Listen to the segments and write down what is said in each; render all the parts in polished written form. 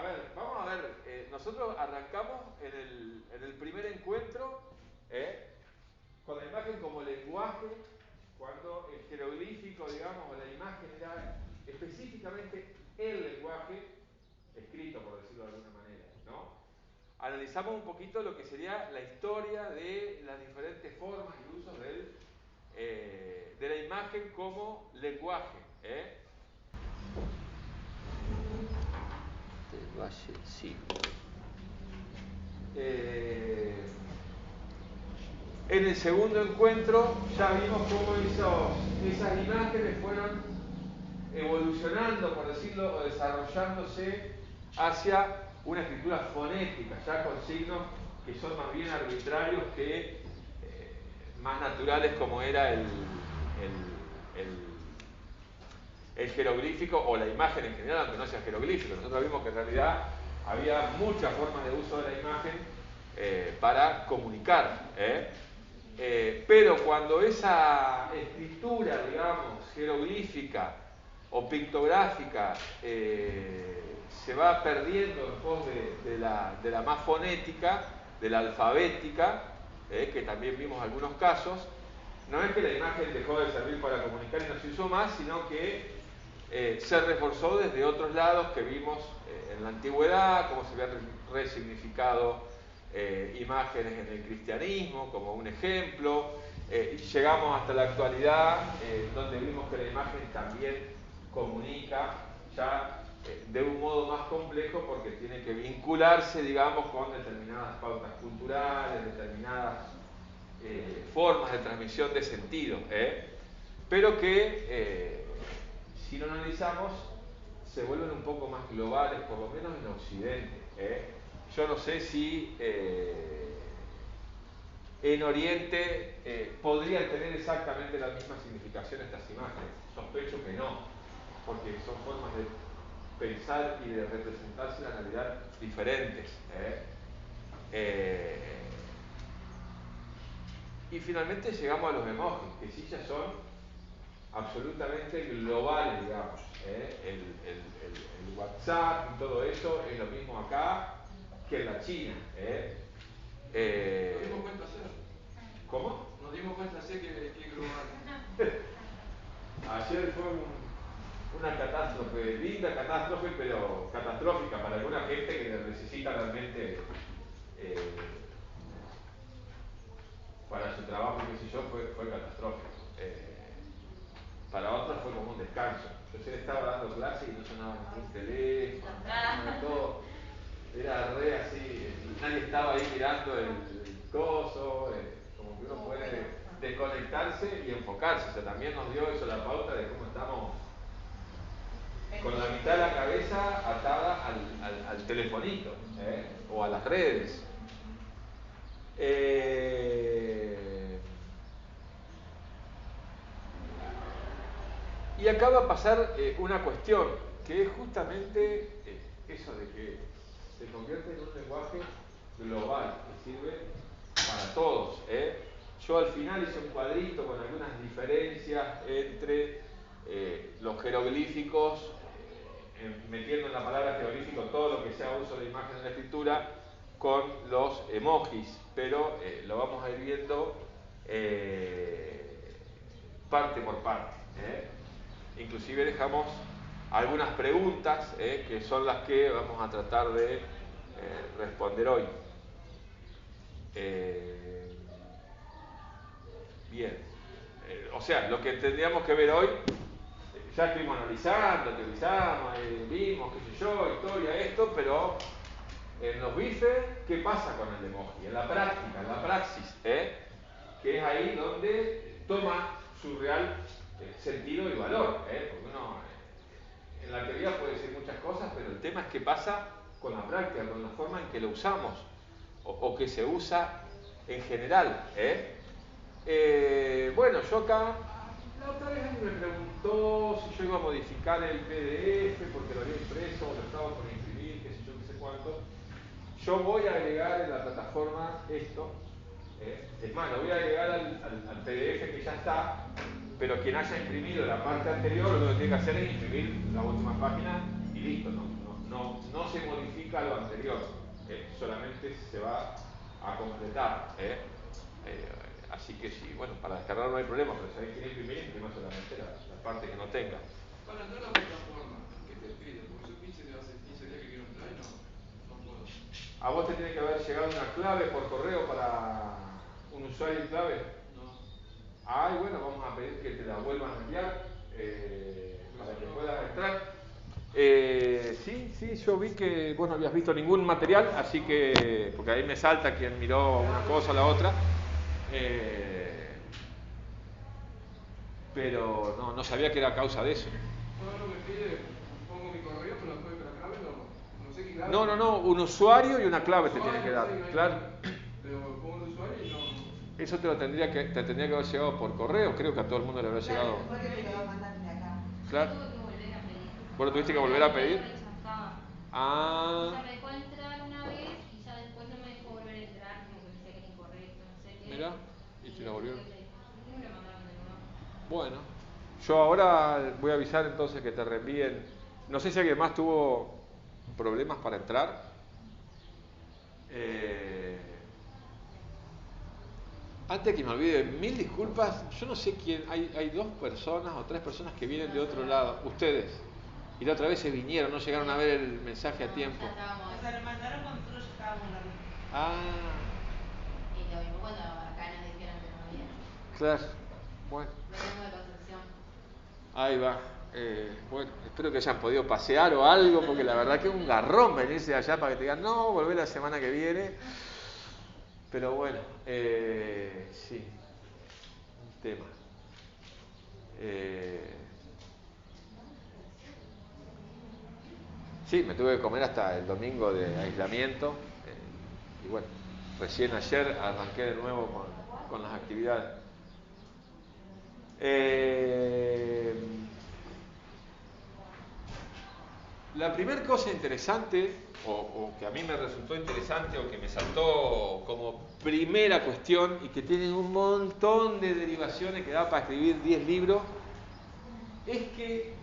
a ver, vamos a ver, nosotros arrancamos en el primer encuentro con la imagen como lenguaje, cuando el jeroglífico, digamos, o la imagen era específicamente el lenguaje escrito, por decirlo de alguna manera, ¿no? Analizamos un poquito lo que sería la historia de las diferentes formas y usos de la imagen como lenguaje. Del Valle sí. En el segundo encuentro ya vimos cómo esas imágenes fueron evolucionando, por decirlo, o desarrollándose hacia una escritura fonética, ya con signos que son más bien arbitrarios que más naturales, como era el jeroglífico o la imagen en general, aunque no sea jeroglífico. Nosotros vimos que en realidad había muchas formas de uso de la imagen para comunicar. Pero cuando esa escritura, digamos, jeroglífica o pictográfica se va perdiendo en pos de la más fonética, de la alfabética, que también vimos algunos casos, no es que la imagen dejó de servir para comunicar y no se usó más, sino que se reforzó desde otros lados que vimos en la antigüedad, cómo se habían resignificado imágenes en el cristianismo, como un ejemplo, y llegamos hasta la actualidad, donde vimos que la imagen también comunica ya de un modo más complejo, porque tiene que vincularse, digamos, con determinadas pautas culturales, determinadas formas de transmisión de sentido, pero que si lo analizamos se vuelven un poco más globales, por lo menos en Occidente. Yo no sé si en Oriente podrían tener exactamente la misma significación estas imágenes. Sospecho que no, porque son formas de pensar y de representarse la realidad diferentes. Y finalmente llegamos a los emojis, que sí ya son absolutamente globales, digamos. El WhatsApp y todo eso es lo mismo acá que en la China. Nos dimos cuenta ayer. ¿Cómo? Nos dimos cuenta ayer que es global. Ayer fue una catástrofe, linda catástrofe, pero catastrófica para alguna gente que necesita realmente para su trabajo, qué sé yo, fue catastrófico. Para otros fue como un descanso. Yo ayer estaba dando clase y no sonaba ningún teléfono, todo. Era re así, nadie estaba ahí mirando el coso, como que uno puede desconectarse y enfocarse. O sea, también nos dio eso la pauta de cómo estamos con la mitad de la cabeza atada al telefonito, o a las redes. Y acá va a pasar una cuestión, que es justamente eso de que se convierte en un lenguaje global, que sirve para todos. Yo al final hice un cuadrito con algunas diferencias entre los jeroglíficos, metiendo en la palabra jeroglífico todo lo que sea uso de imagen en la escritura, con los emojis, pero lo vamos a ir viendo parte por parte. Inclusive dejamos algunas preguntas que son las que vamos a tratar de responder hoy. Bien, o sea, lo que tendríamos que ver hoy, ya estuvimos analizando, teorizamos, vimos, qué sé yo, historia, esto, pero en los bifes, ¿qué pasa con el emoji? En la práctica, en la praxis, que es ahí donde toma su real sentido y valor, porque uno en la teoría puede decir muchas cosas, pero el tema es qué pasa con la práctica, con la forma en que lo usamos, o que se usa en general. Bueno, yo acá, la otra vez alguien me preguntó si yo iba a modificar el PDF porque lo había impreso o lo estaba por imprimir, qué sé yo, qué sé cuánto. Yo voy a agregar en la plataforma esto, es más, lo voy a agregar al PDF que ya está, pero quien haya imprimido la parte anterior lo que tiene que hacer es imprimir la última página y listo, no se modifica modifica lo anterior, solamente se va a completar. Así que sí, bueno, para descargar no hay problema, pero si hay que imprimir, imprima solamente la parte que no tenga. Para entrar a la plataforma, ¿qué te pide? Porque yo quise de hace 15 días que quiero entrar y no puedo. ¿A vos te tiene que haber llegado una clave por correo para un usuario y clave? No. Ay, bueno, vamos a pedir que te la vuelvan a enviar para que puedas entrar. Sí, yo vi que vos no habías visto ningún material, así que, porque ahí me salta quien miró una cosa o la otra, pero no sabía que era a causa de eso. Todo lo que pide, pongo mi correo, pero después de la clave no sé qué clave. No, un usuario y una clave te tiene que dar, claro. Pero pongo el usuario y no. Eso te tendría que haber llegado por correo, creo que a todo el mundo le habrá llegado. Porque me lo mandan de acá. Claro. Tuve que volver a pedir. ¿Vos lo tuviste que volver a pedir? O sea, me dejó entrar una vez y ya después no me dejó volver a entrar, como que me decía que era incorrecto, no sé qué. Mirá, y te la volvieron. Y me lo mandaron de nuevo. Bueno, yo ahora voy a avisar entonces que te reenvíen. No sé si alguien más tuvo problemas para entrar. Antes que me olvide, mil disculpas, yo no sé quién, hay 2 personas o 3 personas que vienen de otro lado, ustedes, y la otra vez se vinieron, no llegaron a ver el mensaje a tiempo. O sea, lo mandaron cuando nosotros ya estábamos en la ruta. Ah, Y lo mismo cuando acá nos dijeron que no había. claro, bueno, Venimos de Concepción. ahí va. Bueno, espero que hayan podido pasear o algo, porque la verdad que es un garrón venirse de allá para que te digan, no, volver la semana que viene. Pero bueno, sí, un tema. Sí, me tuve que comer hasta el domingo de aislamiento. Y bueno, recién ayer arranqué de nuevo con las actividades. La primera cosa interesante, o que a mí me resultó interesante, o que me saltó como primera cuestión, y que tiene un montón de derivaciones que da para escribir 10 libros, es que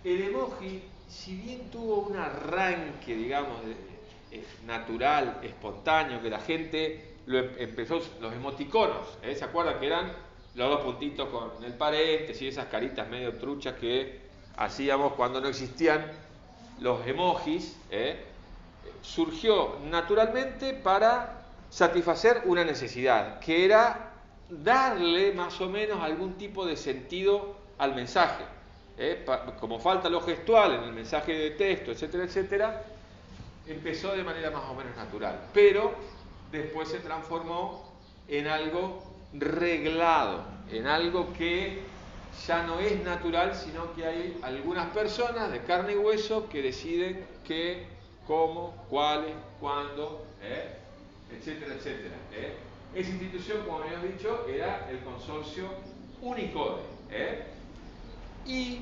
el emoji, si bien tuvo un arranque, digamos, natural, espontáneo, que la gente empezó, los emoticonos, ¿se acuerdan que eran los 2 puntitos con el paréntesis y esas caritas medio truchas que hacíamos cuando no existían los emojis? Surgió naturalmente para satisfacer una necesidad, que era darle más o menos algún tipo de sentido al mensaje. Como falta lo gestual en el mensaje de texto, etcétera, etcétera, empezó de manera más o menos natural, pero después se transformó en algo reglado, en algo que ya no es natural, sino que hay algunas personas de carne y hueso que deciden qué, cómo, cuáles, cuándo, etcétera, etcétera. Esa institución, como habíamos dicho, era el consorcio Unicode. Y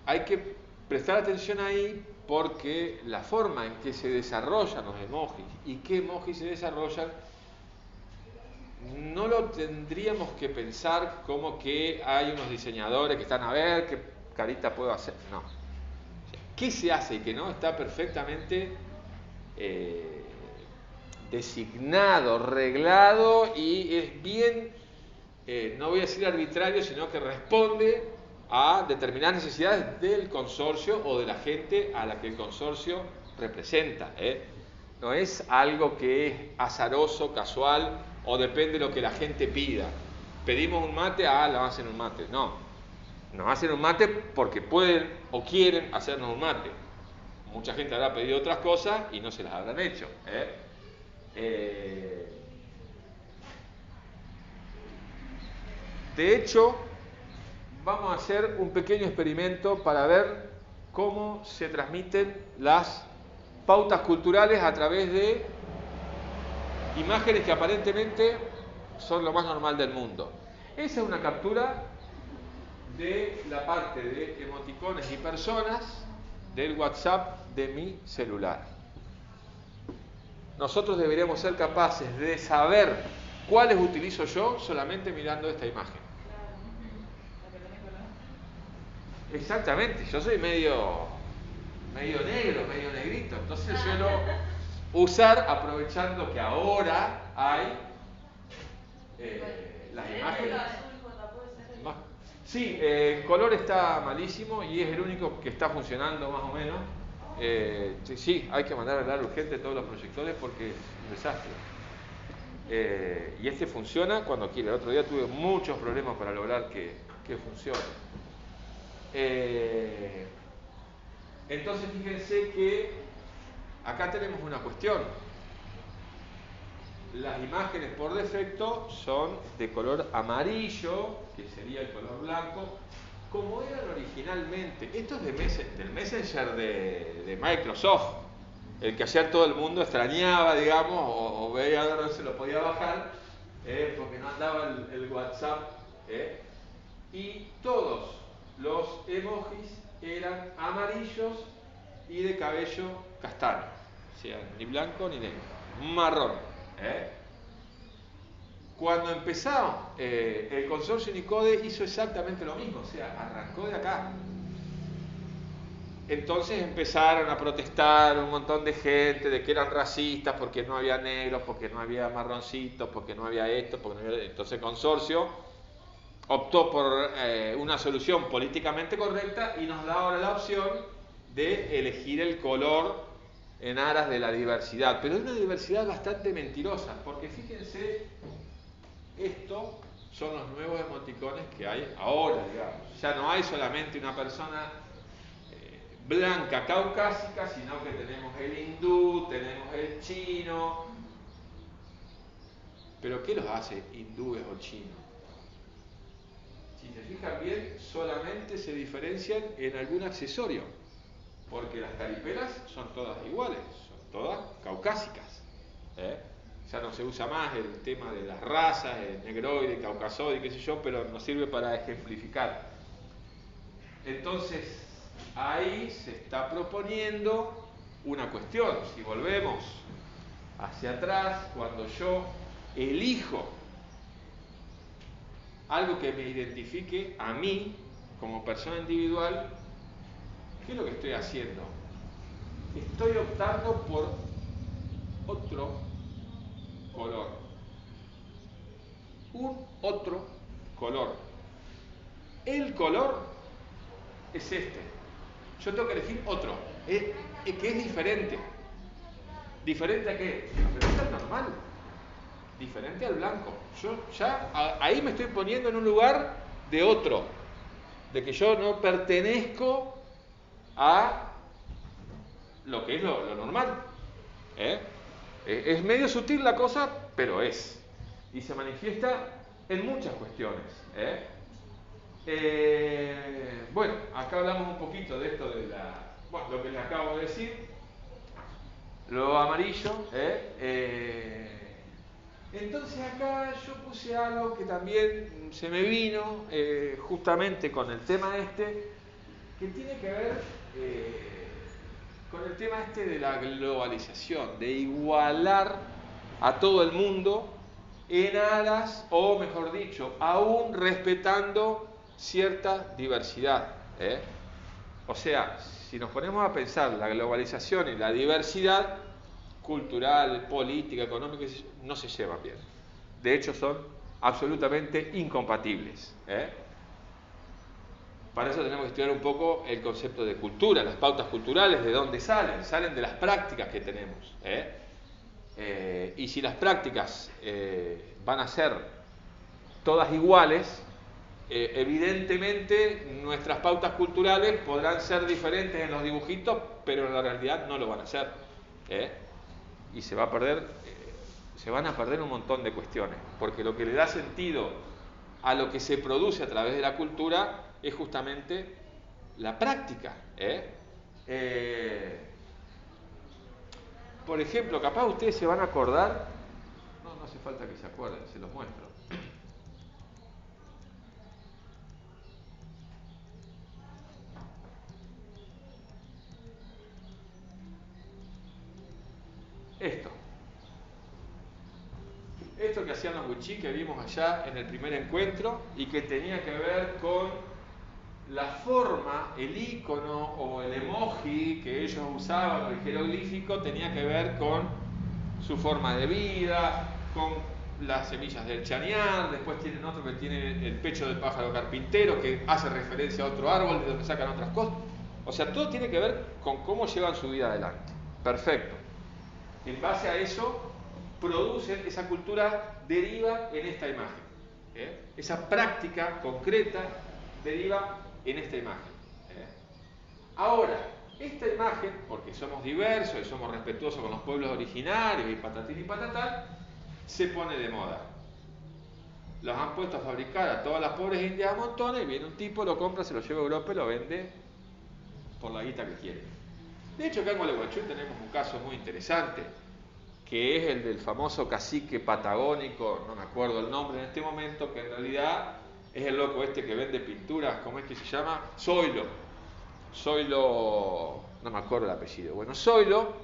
hay que prestar atención ahí porque la forma en que se desarrollan los emojis y qué emojis se desarrollan no lo tendríamos que pensar como que hay unos diseñadores que están a ver qué carita puedo hacer. No. ¿Qué se hace y qué no? Está perfectamente designado, reglado y es bien, no voy a decir arbitrario, sino que responde a determinadas necesidades del consorcio o de la gente a la que el consorcio representa. No es algo que es azaroso, casual o depende de lo que la gente pida. Pedimos un mate, la hacen un mate. No, nos hacen un mate porque pueden o quieren hacernos un mate. Mucha gente habrá pedido otras cosas y no se las habrán hecho. De hecho, vamos a hacer un pequeño experimento para ver cómo se transmiten las pautas culturales a través de imágenes que aparentemente son lo más normal del mundo. Esa es una captura de la parte de emoticones y personas del WhatsApp de mi celular. Nosotros deberíamos ser capaces de saber cuáles utilizo yo solamente mirando esta imagen. Exactamente, yo soy medio negro, medio usar aprovechando que ahora hay las imágenes. Sí, el color está malísimo y es el único que está funcionando más o menos. Sí, hay que mandar a arreglar urgente todos los proyectores porque es un desastre. Y este funciona cuando quiere. El otro día tuve muchos problemas para lograr que funcione. Entonces fíjense que acá tenemos una cuestión. Las imágenes por defecto son de color amarillo, que sería el color blanco, como eran originalmente. Esto es del Messenger de Microsoft, el que ayer todo el mundo extrañaba, digamos, o veía ahora no se lo podía bajar, porque no andaba el WhatsApp. Y todos los emojis eran amarillos y de cabello castaño, o sea, ni blanco ni negro, marrón. Cuando empezaron, el consorcio Unicode hizo exactamente lo mismo, o sea, arrancó de acá. Entonces empezaron a protestar un montón de gente de que eran racistas porque no había negros, porque no había marroncitos, porque no había esto, porque no había... Entonces el consorcio optó por una solución políticamente correcta y nos da ahora la opción de elegir el color en aras de la diversidad, pero es una diversidad bastante mentirosa, porque fíjense, estos son los nuevos emoticones que hay ahora, digamos. Ya no hay solamente una persona blanca caucásica, sino que tenemos el hindú, tenemos el chino. ¿Pero qué los hace hindúes o chinos? Si se fijan bien, solamente se diferencian en algún accesorio, porque las caripelas son todas iguales, son todas caucásicas. Ya no se usa más el tema de las razas, el negroide, caucasoide, qué sé yo, pero nos sirve para ejemplificar. Entonces, ahí se está proponiendo una cuestión. Si volvemos hacia atrás, cuando yo elijo algo que me identifique a mí como persona individual, ¿qué es lo que estoy haciendo? Estoy optando por otro color. Un otro color. El color es este. Yo tengo que elegir otro, que es diferente. ¿Diferente a qué? Diferente al normal. Diferente al blanco. Yo ya ahí me estoy poniendo en un lugar de otro. De que yo no pertenezco a lo que es lo normal. Es medio sutil la cosa, pero es. Y se manifiesta en muchas cuestiones. Bueno, acá hablamos un poquito de esto de lo que les acabo de decir. Lo amarillo. Entonces acá yo puse algo que también se me vino justamente con el tema que tiene que ver con el tema de la globalización, de igualar a todo el mundo en aras, o mejor dicho, aún respetando cierta diversidad. O sea, si nos ponemos a pensar la globalización y la diversidad cultural, política, económica, no se llevan bien. De hecho, son absolutamente incompatibles. Para eso tenemos que estudiar un poco el concepto de cultura, las pautas culturales, de dónde salen. Salen de las prácticas que tenemos. Y si las prácticas van a ser todas iguales, evidentemente nuestras pautas culturales podrán ser diferentes en los dibujitos, pero en la realidad no lo van a ser. Y se va a perder, se van a perder un montón de cuestiones, porque lo que le da sentido a lo que se produce a través de la cultura es justamente la práctica. Por ejemplo, capaz ustedes se van a acordar, no hace falta que se acuerden, se los muestro. Esto que hacían los wichí que vimos allá en el primer encuentro y que tenía que ver con la forma, el icono o el emoji que ellos usaban, el jeroglífico, tenía que ver con su forma de vida, con las semillas del chañar. Después tienen otro que tiene el pecho del pájaro carpintero, que hace referencia a otro árbol de donde sacan otras cosas. O sea, todo tiene que ver con cómo llevan su vida adelante. Perfecto. En base a eso, producen, esa cultura deriva en esta imagen. Esa práctica concreta deriva en esta imagen. Ahora, esta imagen, porque somos diversos y somos respetuosos con los pueblos originarios y patatín y patatán, se pone de moda. Los han puesto a fabricar a todas las pobres indias a montones, y viene un tipo, lo compra, se lo lleva a Europa y lo vende por la guita que quiere. De hecho, acá en Gualeguaychú tenemos un caso muy interesante, que es el del famoso cacique patagónico, no me acuerdo el nombre en este momento, que en realidad es el loco este que vende pinturas, ¿cómo es que se llama? Zoilo, no me acuerdo el apellido. Bueno, Zoilo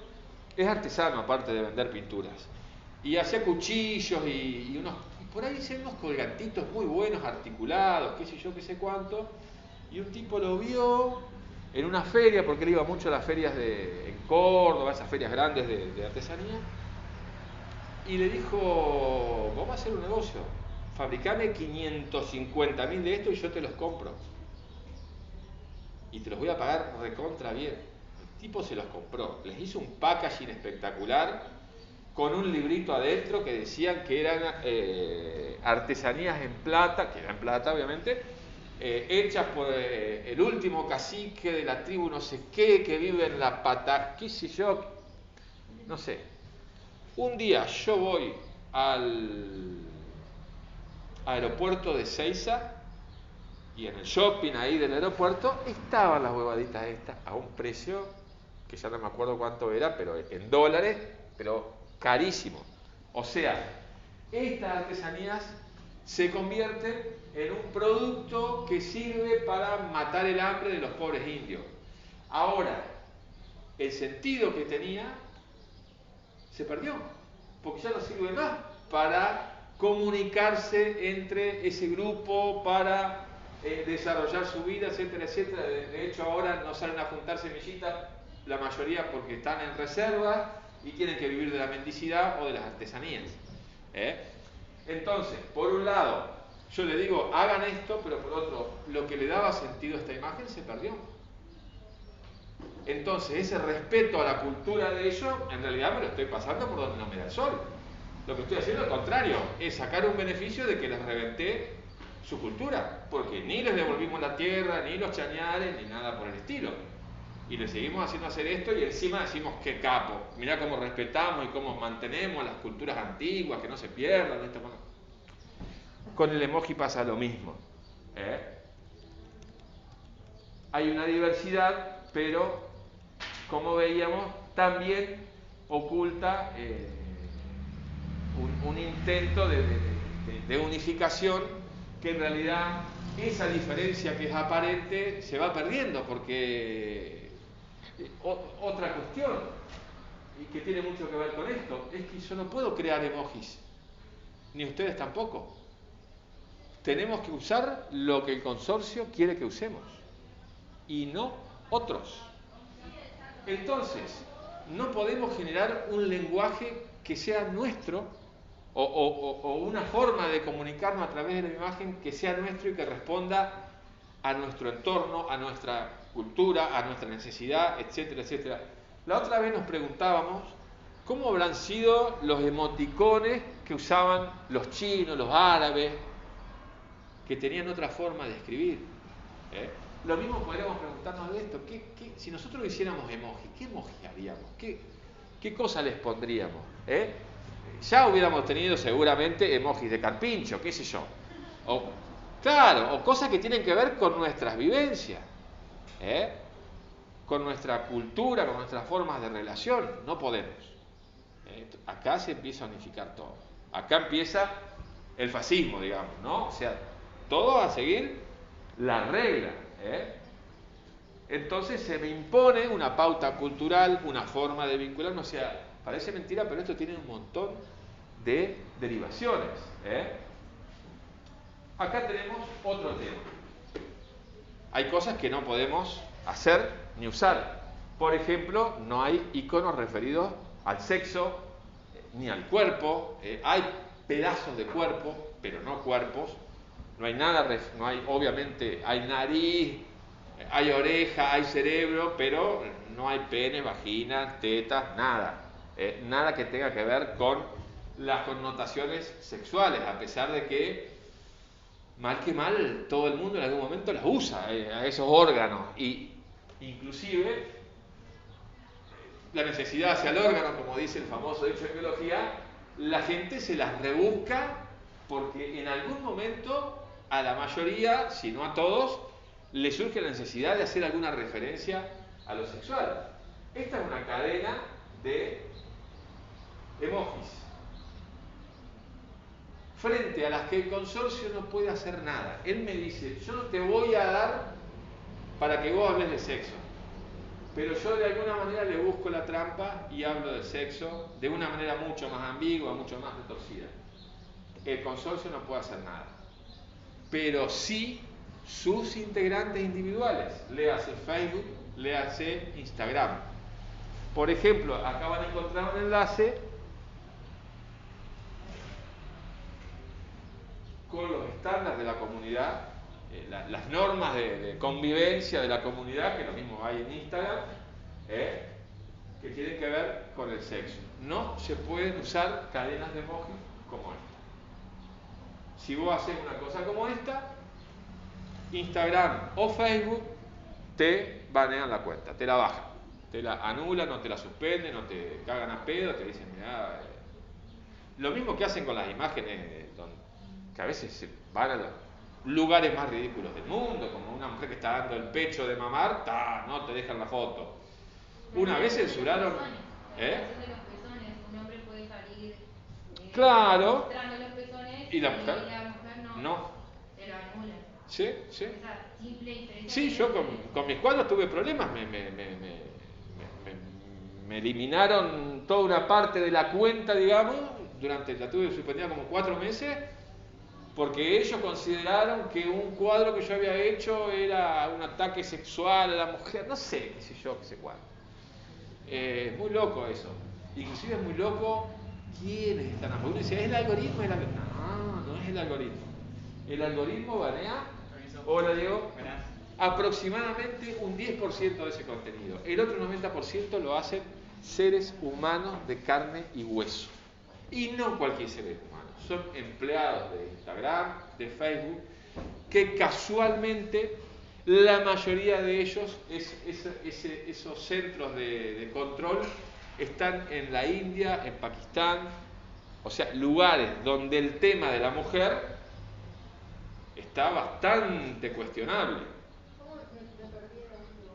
es artesano, aparte de vender pinturas, y hacía cuchillos y por ahí hacían unos colgantitos muy buenos, articulados, qué sé yo, qué sé cuánto, y un tipo lo vio en una feria, porque él iba mucho a las ferias en Córdoba, esas ferias grandes de artesanía, y le dijo: vamos a hacer un negocio, fabricame 550.000 de estos y yo te los compro. Y te los voy a pagar recontra bien. El tipo se los compró, les hizo un packaging espectacular, con un librito adentro que decían que eran artesanías en plata, que eran plata obviamente, hechas por el último cacique de la tribu no sé qué, que vive en la pata, qué sé yo, no sé. Un día yo voy al aeropuerto de Ezeiza, y en el shopping ahí del aeropuerto estaban las huevaditas estas a un precio que ya no me acuerdo cuánto era, pero en dólares, pero carísimo. O sea, estas artesanías se convierten en un producto que sirve para matar el hambre de los pobres indios. Ahora, el sentido que tenía se perdió, porque ya no sirve más para comunicarse entre ese grupo, para desarrollar su vida, etcétera, etcétera. De hecho, ahora no salen a juntar semillitas la mayoría porque están en reserva y tienen que vivir de la mendicidad o de las artesanías. Entonces, por un lado, yo le digo, hagan esto, pero por otro, lo que le daba sentido a esta imagen se perdió. Entonces, ese respeto a la cultura de ellos, en realidad me lo estoy pasando por donde no me da el sol. Lo que estoy haciendo, al contrario, es sacar un beneficio de que les reventé su cultura, porque ni les devolvimos la tierra, ni los chañares, ni nada por el estilo. Y les seguimos haciendo hacer esto, y encima decimos que capo, mirá cómo respetamos y cómo mantenemos las culturas antiguas, que no se pierdan. Esto. Con el emoji pasa lo mismo. Hay una diversidad, pero como veíamos, también oculta un intento de unificación, que en realidad esa diferencia que es aparente se va perdiendo, porque otra cuestión, y que tiene mucho que ver con esto, es que yo no puedo crear emojis, ni ustedes tampoco. Tenemos que usar lo que el consorcio quiere que usemos, y no otros. Entonces, no podemos generar un lenguaje que sea nuestro, o una forma de comunicarnos a través de la imagen que sea nuestro y que responda a nuestro entorno, a nuestra cultura, a nuestra necesidad, etcétera, etcétera. La otra vez nos preguntábamos cómo habrán sido los emoticones que usaban los chinos, los árabes, que tenían otra forma de escribir. Lo mismo podríamos preguntarnos de esto. Si nosotros hiciéramos emoji, ¿qué emoji haríamos? ¿Qué cosa les pondríamos? Ya hubiéramos tenido seguramente emojis de carpincho, qué sé yo. O cosas que tienen que ver con nuestras vivencias, con nuestra cultura, con nuestras formas de relación. No podemos. Acá se empieza a unificar todo. Acá empieza el fascismo, digamos, ¿no? O sea, todo a seguir la regla. Entonces se me impone una pauta cultural, una forma de vincularnos. O sea, parece mentira, pero esto tiene un montón de derivaciones. Acá tenemos otro tema. hay cosas que no podemos hacer ni usar. Por ejemplo, no hay iconos referidos al sexo ni al cuerpo. Hay pedazos de cuerpo, pero no cuerpos. No hay nada, no hay, obviamente, hay nariz, hay oreja, hay cerebro, pero no hay pene, vagina, tetas, nada. Nada que tenga que ver con las connotaciones sexuales, a pesar de que, mal que mal, todo el mundo en algún momento las usa, a esos órganos. Y inclusive, la necesidad hacia el órgano, como dice el famoso dicho en biología, la gente se las rebusca porque en algún momento a la mayoría, si no a todos, le surge la necesidad de hacer alguna referencia a lo sexual. Esta es una cadena de emojis, frente a las que el consorcio no puede hacer nada. Él me dice, yo no te voy a dar para que vos hables de sexo, pero yo de alguna manera le busco la trampa y hablo de sexo de una manera mucho más ambigua, mucho más retorcida. El consorcio no puede hacer nada, pero sí sus integrantes individuales, léase Facebook, léase Instagram. Por ejemplo, acá van a encontrar un enlace con los estándares de la comunidad, las normas de convivencia de la comunidad, que lo mismo hay en Instagram, que tienen que ver con el sexo. No se pueden usar cadenas de emojis como esta. Si vos haces una cosa como esta, Instagram o Facebook te banean la cuenta, te la bajan, te la anulan, no te la suspenden, no te cagan a pedo, te dicen, mirá, lo mismo que hacen con las imágenes, que a veces se van a los lugares más ridículos del mundo, como una mujer que está dando el pecho de mamar, no te dejan la foto. Una vez censuraron, un hombre puede salir claro, mostrando los pezones y la mujer no. Se lo anulan. Sí. Esa simple diferencia. Sí, yo con mis cuadros tuve problemas, me eliminaron toda una parte de la cuenta, digamos, la tuve suspendida como 4 meses, porque ellos consideraron que un cuadro que yo había hecho era un ataque sexual a la mujer, no sé, qué sé yo, qué sé cuál. Muy loco eso. Inclusive es muy loco quiénes están a favor. Uno dice, ¿es el algoritmo? No es el algoritmo. El algoritmo banea, hola Diego, aproximadamente un 10% de ese contenido. El otro 90% lo hacen seres humanos de carne y hueso. Y no cualquier ser humano. Son empleados de Instagram, de Facebook, que casualmente la mayoría de ellos, esos centros de control, están en la India, en Pakistán, o sea, lugares donde el tema de la mujer está bastante cuestionable. ¿Cómo me perdí el audio?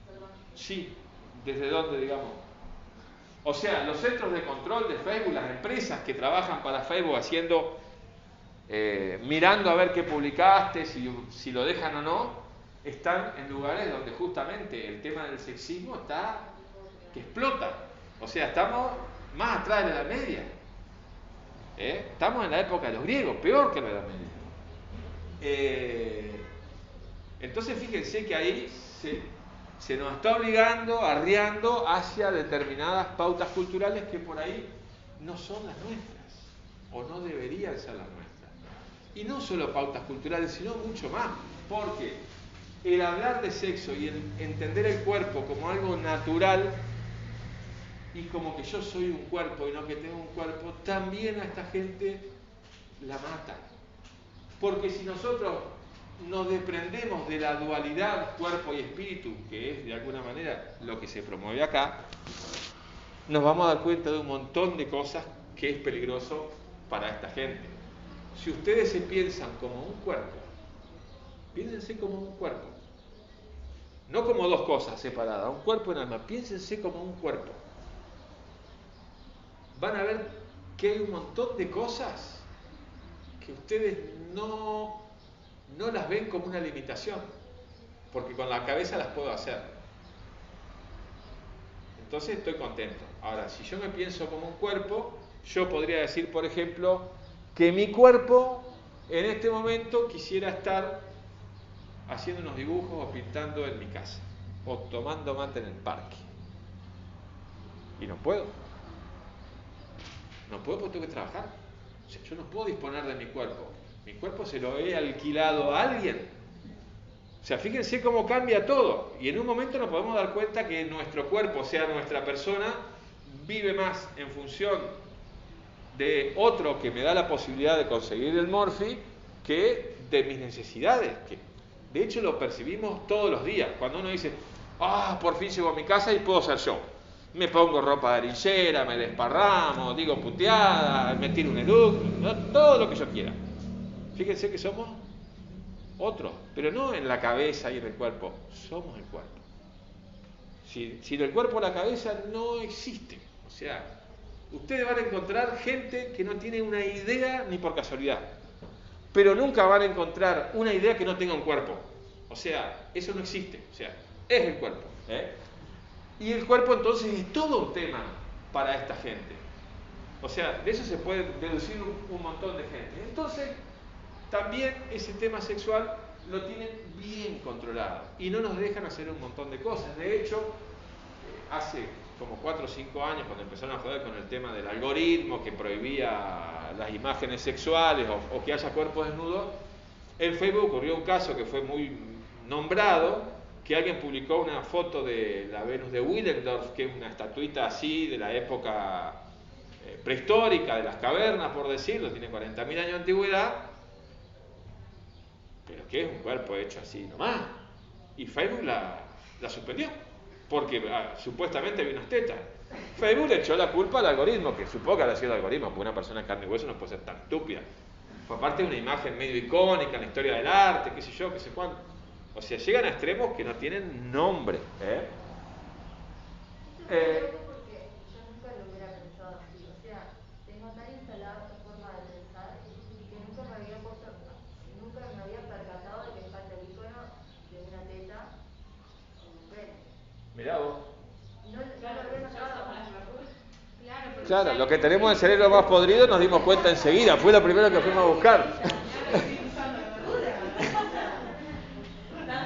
Perdón. Sí, ¿desde dónde, digamos? O sea, los centros de control de Facebook, las empresas que trabajan para Facebook haciendo, mirando a ver qué publicaste, si lo dejan o no, están en lugares donde justamente el tema del sexismo está que explota. O sea, estamos más atrás de la Edad Media. Estamos en la época de los griegos, peor que la Edad Media. Entonces fíjense que ahí se nos está obligando, arriando hacia determinadas pautas culturales que por ahí no son las nuestras, o no deberían ser las nuestras. Y no solo pautas culturales, sino mucho más, porque el hablar de sexo y el entender el cuerpo como algo natural y como que yo soy un cuerpo y no que tengo un cuerpo, también a esta gente la mata. Porque si nosotros nos desprendemos de la dualidad cuerpo y espíritu, que es de alguna manera lo que se promueve acá, nos vamos a dar cuenta de un montón de cosas que es peligroso para esta gente. Si ustedes se piensan como un cuerpo, piénsense como un cuerpo, no como dos cosas separadas, un cuerpo y un alma, piénsense como un cuerpo. Van a ver que hay un montón de cosas que ustedes no las ven como una limitación, porque con la cabeza las puedo hacer. Entonces estoy contento. Ahora, si yo me pienso como un cuerpo, yo podría decir, por ejemplo, que mi cuerpo en este momento quisiera estar haciendo unos dibujos o pintando en mi casa, o tomando mate en el parque. Y no puedo. No puedo porque tengo que trabajar. O sea, yo no puedo disponer de mi cuerpo. Mi cuerpo se lo he alquilado a alguien. O sea, fíjense cómo cambia todo. Y en un momento nos podemos dar cuenta que nuestro cuerpo, o sea, nuestra persona, vive más en función de otro que me da la posibilidad de conseguir el morfi que de mis necesidades. Que de hecho lo percibimos todos los días. Cuando uno dice, por fin llego a mi casa y puedo ser yo. Me pongo ropa de arillera, me desparramo, digo puteada, me tiro un eructo, todo lo que yo quiera. Fíjense que somos otros, pero no en la cabeza y en el cuerpo, somos el cuerpo. Sin el cuerpo la cabeza no existe. O sea, ustedes van a encontrar gente que no tiene una idea ni por casualidad, pero nunca van a encontrar una idea que no tenga un cuerpo. O sea, eso no existe. O sea, es el cuerpo. Y el cuerpo entonces es todo un tema para esta gente. O sea, de eso se puede deducir un montón de gente. Entonces, también ese tema sexual lo tienen bien controlado y no nos dejan hacer un montón de cosas. De hecho, hace como 4 o 5 años, cuando empezaron a joder con el tema del algoritmo que prohibía las imágenes sexuales o que haya cuerpos desnudos, en Facebook ocurrió un caso que fue muy nombrado, que alguien publicó una foto de la Venus de Willendorf, que es una estatuita así de la época prehistórica, de las cavernas, por decirlo, tiene 40.000 años de antigüedad, pero que es un cuerpo hecho así nomás. Y Facebook la suspendió, porque supuestamente había unas tetas. Facebook le echó la culpa al algoritmo, que supongo que habrá sido el algoritmo, porque una persona de carne y hueso no puede ser tan estúpida. Fue aparte una imagen medio icónica en la historia del arte, qué sé yo, qué sé cuánto. O sea, llegan a extremos que no tienen nombre. Porque yo nunca lo hubiera pensado así. O sea, tengo tan instalada esta forma de pensar que nunca me había percatado de que falta el icono de una teta en un pene. Mirá vos. No lo había notado. Claro, lo que tenemos el cerebro más podrido nos dimos cuenta enseguida, fue lo primero que fuimos a buscar.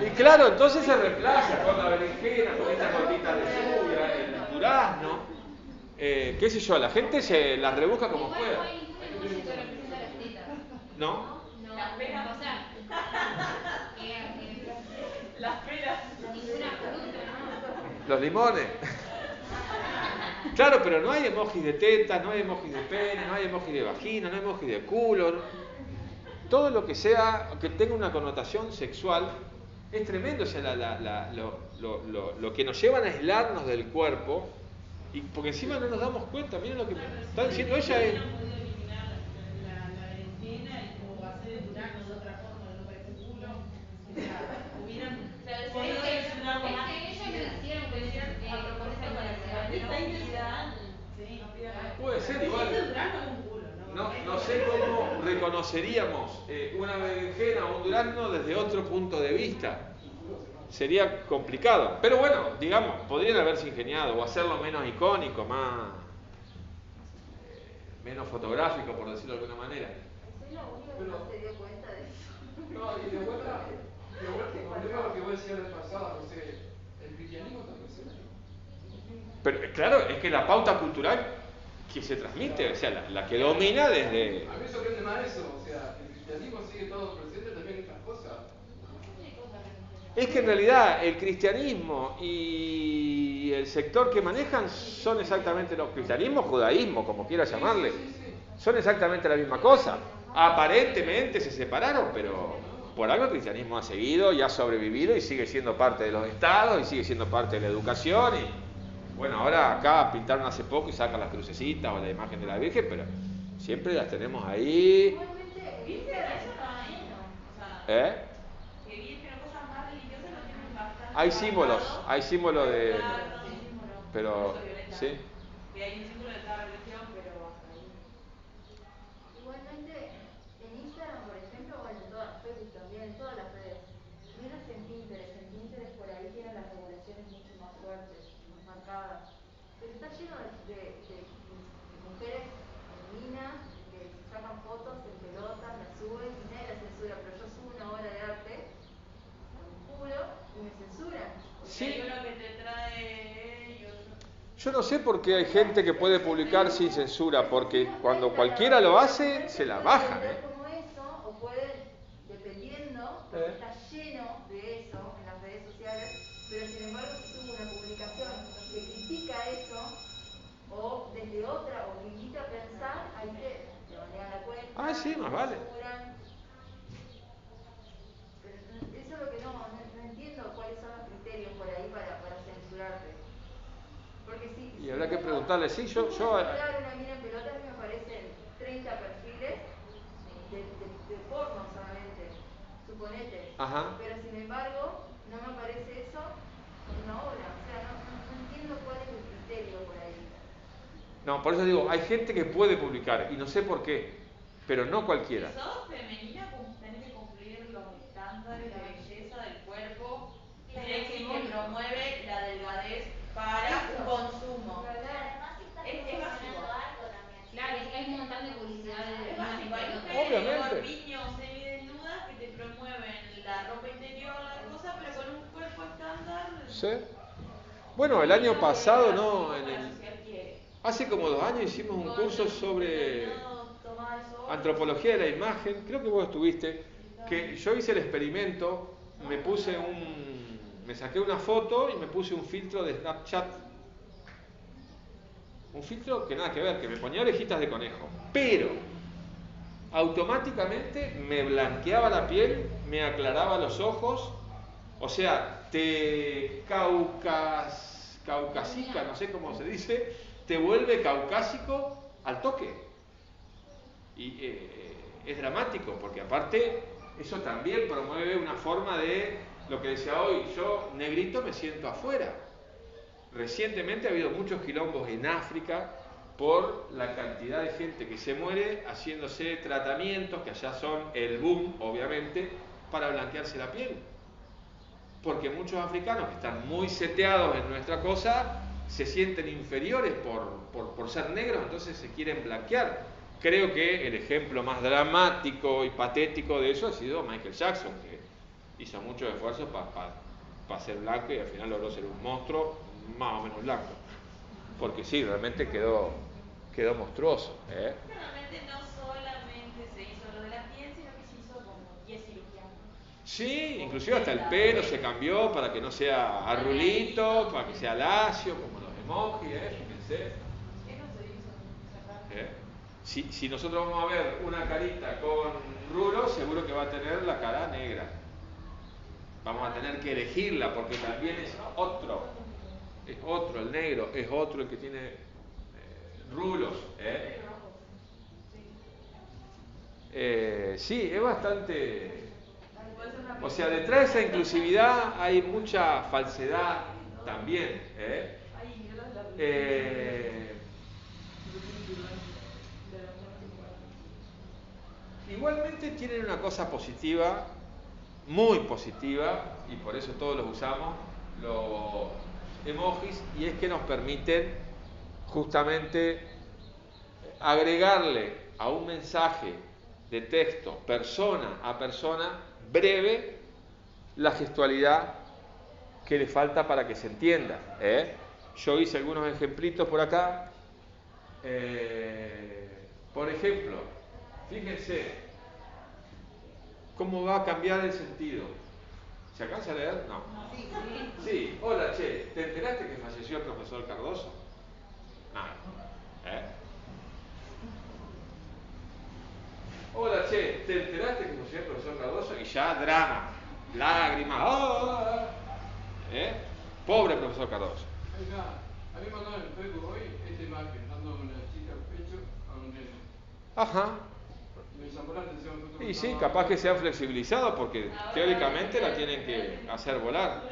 Y claro, entonces se reemplaza con la berenjena, con esta gotita de lluvia, el durazno, qué sé yo, la gente se las rebusca como pueda. ¿No? No, las peras, o sea, Las peras. ninguna fruta, ¿no? Los limones. Claro, pero no hay emojis de tetas, no hay emojis de pene, no hay emojis de vagina, no hay emojis de culo. ¿No? Todo lo que sea, que tenga una connotación sexual, es tremendo. O sea, lo que nos llevan a aislarnos del cuerpo, y porque encima no nos damos cuenta. Miren lo que me está diciendo ella. Es... Puede ser igual. No sé cómo reconoceríamos una berenjena o un durazno desde otro punto de vista. Sería complicado. Pero bueno, digamos, podrían haberse ingeniado o hacerlo menos icónico, menos fotográfico, por decirlo de alguna manera. Soy la única que no se dio cuenta de eso. No, y de vuelta, volviendo a lo que vos decías del pasado, no sé, el cristianismo también se ve. Pero claro, es que la pauta cultural que se transmite, o sea, la que domina desde... A mí me sorprende más eso, o sea, el cristianismo sigue todo presente también en estas cosas. Es que en realidad el cristianismo y el sector que manejan son exactamente los cristianismo, judaísmo, como quiera llamarle, son exactamente la misma cosa. Aparentemente se separaron, pero por algo el cristianismo ha seguido y ha sobrevivido y sigue siendo parte de los estados y sigue siendo parte de la educación. Y bueno, ahora acá pintaron hace poco y sacan las crucecitas o la imagen de la Virgen, pero siempre las tenemos ahí. Igualmente, ¿Viste? Eso está bueno. O sea, ¿Eh? que bien, pero cosas más religiosas lo tienen bastante. Hay símbolos de... Claro, sí, símbolo. Pero, Violeta. sí. Que hay un símbolo de cada religión, pero hasta ahí. igualmente, en Instagram, por ejemplo, bueno, en todas, Facebook también, en todas las redes, menos en Pinterest por ahí tienen las regulaciones mucho más fuertes, más marcadas. Pero está lleno de mujeres minas que se sacan fotos en pelotas, las suben y nadie las censura, pero yo subo una obra de arte y me censuran. Porque Sí. hay uno que te trae y otro. Yo no sé por qué hay gente que puede publicar sin censura, porque cuando cualquiera lo hace, se la bajan, Puede entender como eso, o puede, dependiendo, porque está lleno de eso en las redes sociales, pero sin embargo si tuvo una publicación que critica eso, o desde otra, o que invita a pensar, ahí te banean la cuenta, Ah, sí, más te vale. censuran. Pero eso es lo que no entiendo, cuáles son los criterios por ahí para censurarte. Porque si Y habrá que pongo- preguntarle, sí, yo... censurar una mina en pelota, a mí me aparecen 30 perfiles de porno solamente, suponete. Ajá. Pero sin embargo, no me aparece eso en una obra. O sea, no entiendo cuál es el criterio por ahí. No, por eso digo, hay gente que puede publicar, y no sé por qué, pero no cualquiera. Si sos femenina, tenés que cumplir los estándares de belleza del cuerpo sexy que promueve la delgadez para un consumo. Es básico. Claro, hay un montón de publicidad de Es básico. Hay Obviamente. mujeres corpiños semidesnudas que te promueven la ropa interior, la cosa, pero con un cuerpo estándar. ¿Sí? Bueno, el año pasado, ¿no? La sociedad quiere. Hace como 2 años hicimos un curso sobre antropología de la imagen, creo que vos estuviste, que yo hice el experimento, me saqué una foto y me puse un filtro de Snapchat. Un filtro que nada que ver, que me ponía orejitas de conejo, pero automáticamente me blanqueaba la piel, me aclaraba los ojos, o sea, te caucasica, no sé cómo se dice, te vuelve caucásico al toque. Y es dramático, porque aparte eso también promueve una forma de, lo que decía hoy, yo negrito me siento afuera. Recientemente ha habido muchos quilombos en África por la cantidad de gente que se muere haciéndose tratamientos, que allá son el boom, obviamente, para blanquearse la piel. Porque muchos africanos que están muy seteados en nuestra cosa se sienten inferiores por ser negros, entonces se quieren blanquear. Creo que el ejemplo más dramático y patético de eso ha sido Michael Jackson, que hizo muchos esfuerzos para ser blanco y al final logró ser un monstruo más o menos blanco. Porque sí, realmente quedó monstruoso. Realmente no solamente se hizo lo de la piel, sino que se hizo como 10 cirugías. Sí, inclusive hasta el pelo se cambió para que no sea arrulito, para que sea lacio, como los emojis, fíjense. Eso se hizo. Si nosotros vamos a ver una carita con rulos, seguro que va a tener la cara negra. Vamos a tener que elegirla porque también es otro, el negro, es otro el que tiene rulos. Sí, es bastante... O sea, detrás de esa inclusividad hay mucha falsedad también. Igualmente tienen una cosa positiva, muy positiva, y por eso todos los usamos, los emojis, y es que nos permiten justamente agregarle a un mensaje de texto persona a persona breve la gestualidad que le falta para que se entienda. Yo hice algunos ejemplitos por acá. Por ejemplo, fíjense cómo va a cambiar el sentido. ¿Se alcanza a leer? No. Sí. Hola, che, ¿te enteraste que falleció el profesor Cardoso? Nada. Hola, che, ¿te enteraste que falleció el profesor Cardoso? Y ya drama, lágrimas. Pobre profesor Cardoso. A mí me mandaron en Facebook hoy esta imagen, dando una chica al pecho a un nene. Ajá. Me llamó la atención. Y sí, capaz que se han flexibilizado porque teóricamente la tienen que hacer volar.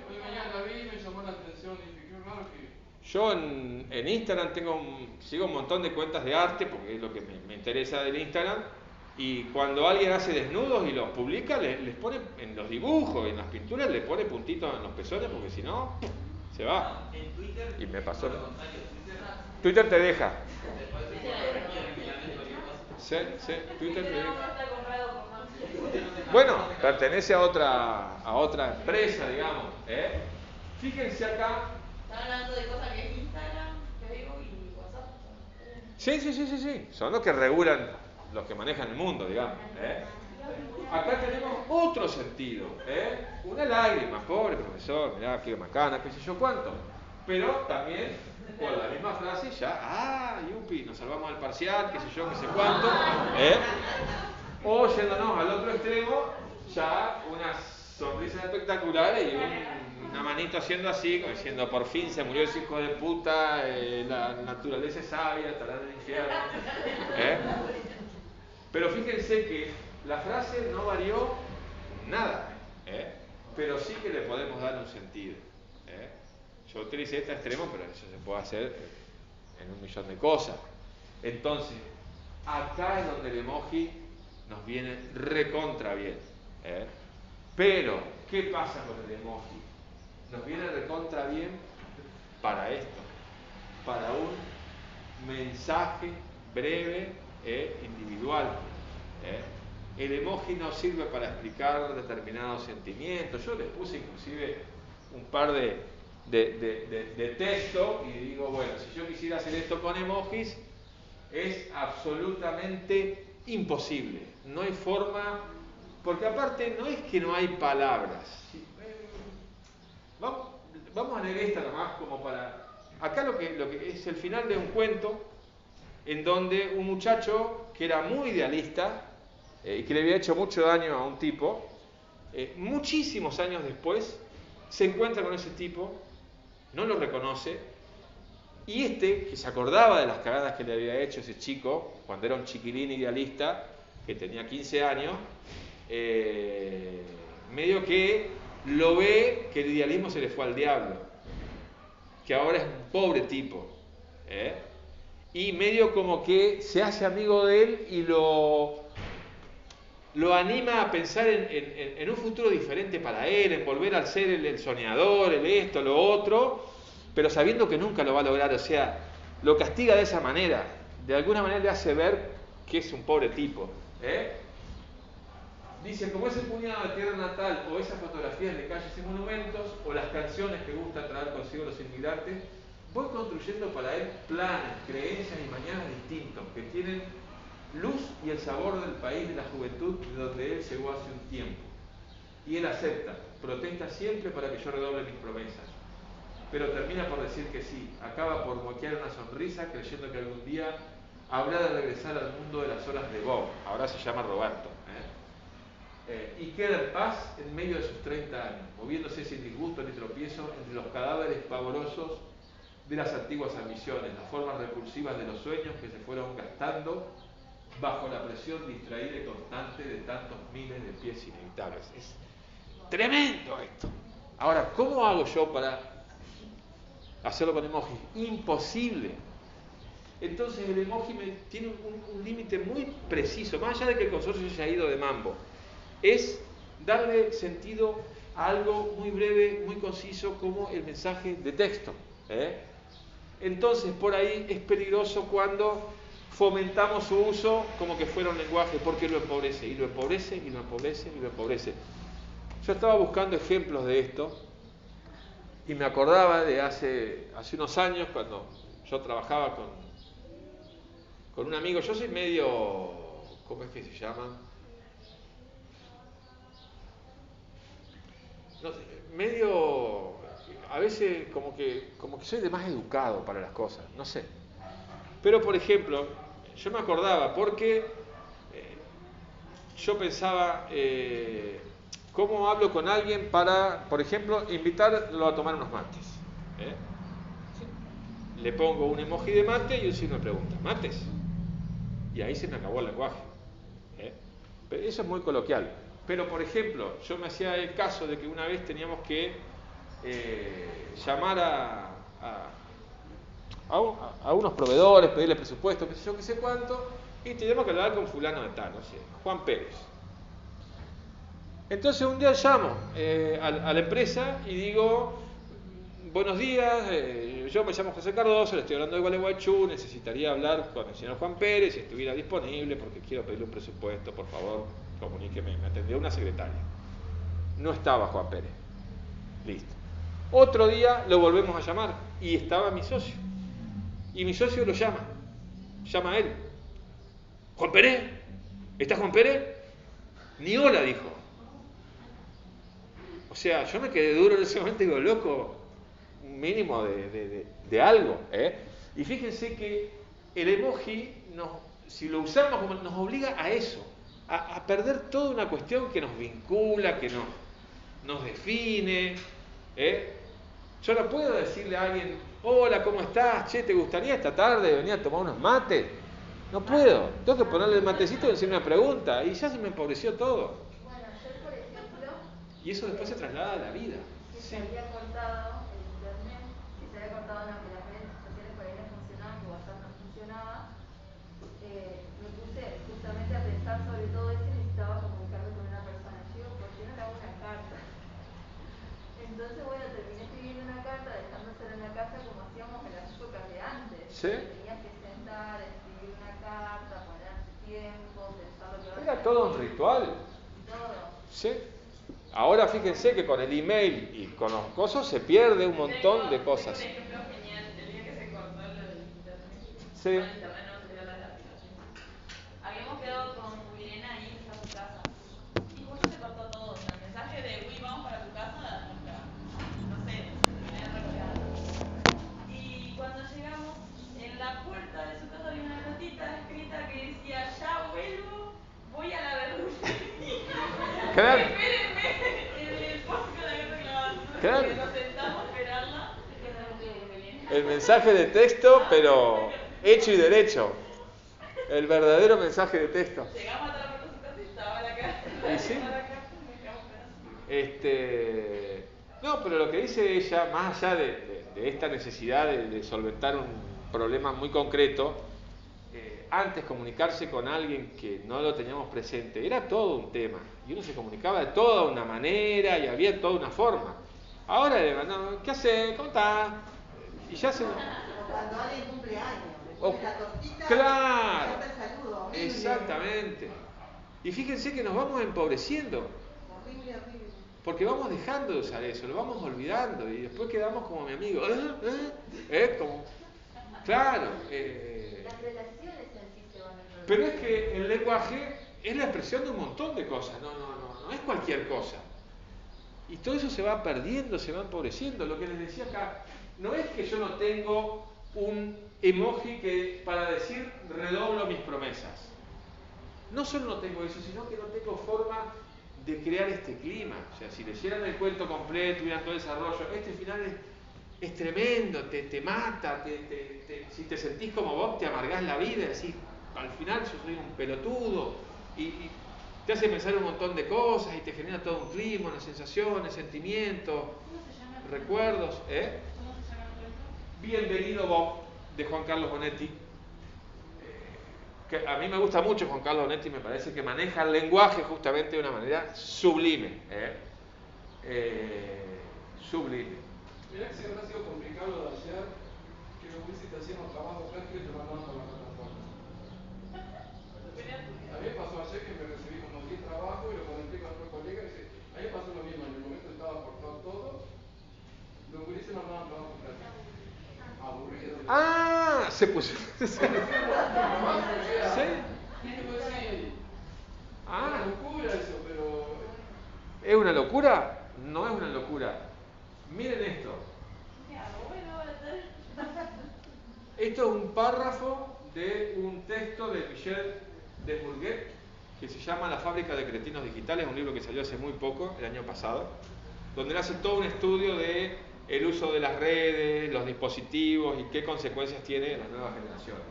Hoy mañana la vi y me llamó la atención y dije, qué raro que... Yo en Instagram sigo un montón de cuentas de arte porque es lo que me interesa del Instagram. Y cuando alguien hace desnudos y los publica, les pone en los dibujos, en las pinturas, le pone puntitos en los pezones porque si no, se va. En Twitter, Y me pasó. Twitter Twitter te deja. después se puede repetir tranquilamente cualquier cosa. Sí, Twitter te deja. Está comprado por más. Bueno, pertenece a otra empresa, digamos. Fíjense acá. Están hablando de cosas que es Instagram, Facebook y WhatsApp. Sí. Son los que regulan, los que manejan el mundo, digamos. Acá tenemos otro sentido. Una lágrima, pobre profesor, mirá qué macana, qué sé yo cuánto. Pero también, con la misma frase, ya, yupi, nos salvamos del parcial, qué sé yo, qué sé cuánto. O yéndonos al otro extremo, ya unas sonrisas espectaculares y una manito haciendo así, como diciendo, por fin se murió ese hijo de puta, la naturaleza es sabia, estará en el infierno. Pero fíjense que la frase no varió nada, pero sí que le podemos dar un sentido. Yo utilicé este extremo, pero eso se puede hacer en un millón de cosas. Entonces, acá es donde el emoji nos viene recontra bien. Pero, ¿qué pasa con el emoji? Nos viene recontra bien para esto, para un mensaje breve e individual. El emoji no sirve para explicar determinados sentimientos. Yo les puse inclusive un par de texto y digo, bueno, si yo quisiera hacer esto con emojis, es absolutamente imposible. No hay forma, porque aparte no es que no hay palabras. Vamos a leer esta nomás como para... Acá lo que es el final de un cuento en donde un muchacho que era muy idealista y que le había hecho mucho daño a un tipo, muchísimos años después se encuentra con ese tipo, no lo reconoce, y que se acordaba de las cagadas que le había hecho ese chico cuando era un chiquilín idealista que tenía 15 años, medio que lo ve que el idealismo se le fue al diablo, que ahora es un pobre tipo, y medio como que se hace amigo de él y lo anima a pensar en un futuro diferente para él, en volver a ser el soñador, el esto, lo otro, pero sabiendo que nunca lo va a lograr. O sea, lo castiga de esa manera, de alguna manera le hace ver que es un pobre tipo. Dice, como ese puñado de tierra natal o esas fotografías de calles y monumentos o las canciones que gusta traer consigo los inmigrantes, voy construyendo para él planes, creencias y mañanas distintos que tienen luz y el sabor del país de la juventud de donde él llegó hace un tiempo. Y él acepta, protesta siempre para que yo redoble mis promesas. Pero termina por decir que sí, acaba por moquear una sonrisa creyendo que algún día habrá de regresar al mundo de las horas de Bob, ahora se llama Roberto, y queda en paz en medio de sus 30 años, moviéndose sin disgusto ni tropiezo entre los cadáveres pavorosos de las antiguas ambiciones, las formas repulsivas de los sueños que se fueron gastando bajo la presión distraída y constante de tantos miles de pies inevitables. Es tremendo esto. Ahora, ¿cómo hago yo para hacerlo con emoji? Imposible. Entonces el emoji tiene un límite muy preciso, más allá de que el consorcio se haya ido de mambo, es darle sentido a algo muy breve, muy conciso, como el mensaje de texto. Entonces, por ahí es peligroso cuando fomentamos su uso como que fuera un lenguaje, porque lo empobrece, y lo empobrece, y lo empobrece, y lo empobrece. Yo estaba buscando ejemplos de esto, y me acordaba de hace unos años, cuando yo trabajaba con un amigo. Yo soy medio, ¿cómo es que se llama? No sé, medio, a veces como que soy de más educado para las cosas, no sé. Pero, por ejemplo, yo me acordaba porque yo pensaba, ¿cómo hablo con alguien para, por ejemplo, invitarlo a tomar unos mates? Le pongo un emoji de mate y un signo de pregunta, ¿mates? Y ahí se me acabó el lenguaje. Pero eso es muy coloquial. Pero, por ejemplo, yo me hacía el caso de que una vez teníamos que llamar a unos proveedores, pedirle presupuesto, qué sé yo, qué sé cuánto, y teníamos que hablar con fulano de tal, no sé, Juan Pérez. Entonces un día llamo a la empresa y digo, buenos días, yo me llamo José Cardoso, le estoy hablando de Gualeguaychú, necesitaría hablar con el señor Juan Pérez, si estuviera disponible, porque quiero pedirle un presupuesto, por favor, comuníqueme. Me atendió una secretaria. No estaba Juan Pérez. Listo. Otro día lo volvemos a llamar y estaba mi socio. Y mi socio lo llama a él. Juan Pérez, ¿está Juan Pérez? Ni hola dijo. O sea, yo me quedé duro en ese momento y digo, loco, un mínimo de algo. Y fíjense que el emoji, si lo usamos, nos obliga a eso, a perder toda una cuestión que nos vincula, que nos define. Yo no puedo decirle a alguien, hola, ¿cómo estás? Che, ¿te gustaría esta tarde venir a tomar unos mates? No puedo, tengo que ponerle el matecito y decirme una pregunta y ya se me empobreció todo. Bueno, ayer por ejemplo... Y eso después se traslada a la vida. Que se había cortado el internet, que se había cortado que las redes sociales por ahí no funcionaban, que WhatsApp no funcionaba. Me puse justamente a pensar sobre todo eso y necesitaba comunicarme con una persona. Yo digo, ¿por qué no le hago una carta? Entonces, bueno, terminé escribiendo una carta, dejándosela en la casa como hacíamos en las épocas de antes. ¿Sí? Tenías que sentar, escribir una carta, poner tiempo, pensar lo que vas a hacer. Era todo un ritual. Todo. ¿Sí? Ahora fíjense que con el email y con los cosas se pierde un montón de cosas. Tengo un ejemplo genial, el día que se cortó lo del internet. Sí. Bueno, el internet no se dio la aplicación. Habíamos quedado con Juliana ahí a su casa. Y justo se cortó todo. O sea, el mensaje de uy, vamos para tu casa, no sé, me había recolgado. Y cuando llegamos, en la puerta de su casa había una notita escrita que decía, ya vuelvo, voy a la verdulería. Claro. Espérenme en el poste de la reclamación. Claro. Que nos sentamos a esperarla. El mensaje de texto, pero hecho y derecho. El verdadero mensaje de texto. Llegamos a la puerta de su casa y estaba la casa. ¿Y sí? No, pero lo que dice ella, más allá de esta necesidad de solventar un problema muy concreto, antes comunicarse con alguien que no lo teníamos presente era todo un tema. Y uno se comunicaba de toda una manera y había toda una forma. Ahora le mandamos, ¿qué haces? ¿Cómo estás? Y ya se... Cuando alguien cumple años, le Oh, pones la tortita, claro, y el saludo, horrible. exactamente. Y fíjense que nos vamos empobreciendo. Horrible, horrible. Porque vamos dejando de usar eso, lo vamos olvidando y después quedamos como mi amigo. Como, claro. Las relaciones en sí se van a enredar. Pero es que el lenguaje es la expresión de un montón de cosas, no es cualquier cosa. Y todo eso se va perdiendo, se va empobreciendo. Lo que les decía acá, no es que yo no tengo un emoji que para decir redoblo mis promesas. No solo no tengo eso, sino que no tengo forma de crear este clima. O sea, si leyeran el cuento completo, tuvieran todo el desarrollo, este final es tremendo, te mata, si te sentís como vos, te amargás la vida, decís, al final yo soy un pelotudo, y te hace pensar un montón de cosas, y te genera todo un clima, unas sensaciones, sentimientos, recuerdos. ¿Cómo se llama el cuento? Bienvenido Bob, de Juan Carlos Bonetti. Que a mí me gusta mucho Juan Carlos Bonetti, me parece que maneja el lenguaje justamente de una manera sublime. Sublime. Mirá que siempre ha sido complicado lo de ayer, que los Wilson te hacían los trabajos prácticos y te mandaban por la plataforma. A mí me pasó ayer que me recibí como 10 trabajos y lo comenté con otro colega y dice, a mí me pasó lo mismo, en el momento estaba cortado todo, los Wilson me mandaban trabajos prácticos. Aburrido. Ah, se puso. ¿Sí? Ah. Es una locura eso, pero... ¿Es una locura? No es una locura. Miren esto. ¿Qué hago? Bueno, voy a hacer. Esto es un párrafo de un texto de Michel Desbourguet que se llama La fábrica de cretinos digitales, un libro que salió hace muy poco, el año pasado, donde él hace todo un estudio de el uso de las redes, los dispositivos y qué consecuencias tiene en las nuevas generaciones.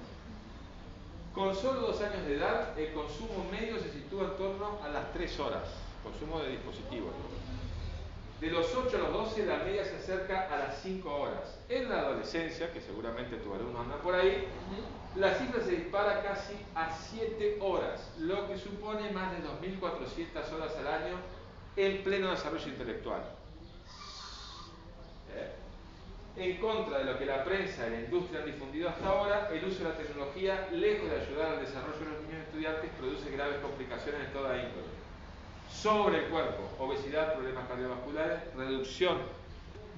Con solo 2 años de edad, el consumo medio se sitúa en torno a las 3 horas, consumo de dispositivos. De los 8 a los 12, la media se acerca a las 5 horas. En la adolescencia, que seguramente tu alumno anda por ahí, la cifra se dispara casi a 7 horas, lo que supone más de 2.400 horas al año en pleno desarrollo intelectual. En contra de lo que la prensa y la industria han difundido hasta ahora, el uso de la tecnología, lejos de ayudar al desarrollo de los niños estudiantes, produce graves complicaciones de toda índole. sobre el cuerpo, obesidad, problemas cardiovasculares, reducción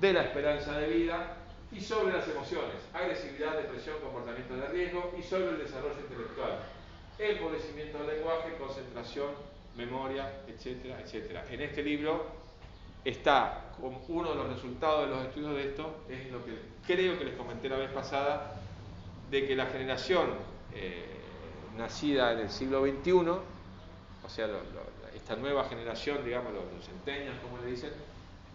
de la esperanza de vida, y sobre las emociones, agresividad, depresión, comportamientos de riesgo, y sobre el desarrollo intelectual, empobrecimiento del lenguaje, concentración, memoria, etcétera, etcétera. En este libro está como uno de los resultados de los estudios de esto, es lo que creo que les comenté la vez pasada, de que la generación nacida en el siglo XXI, o sea, esta nueva generación, digamos, los centenios, como le dicen,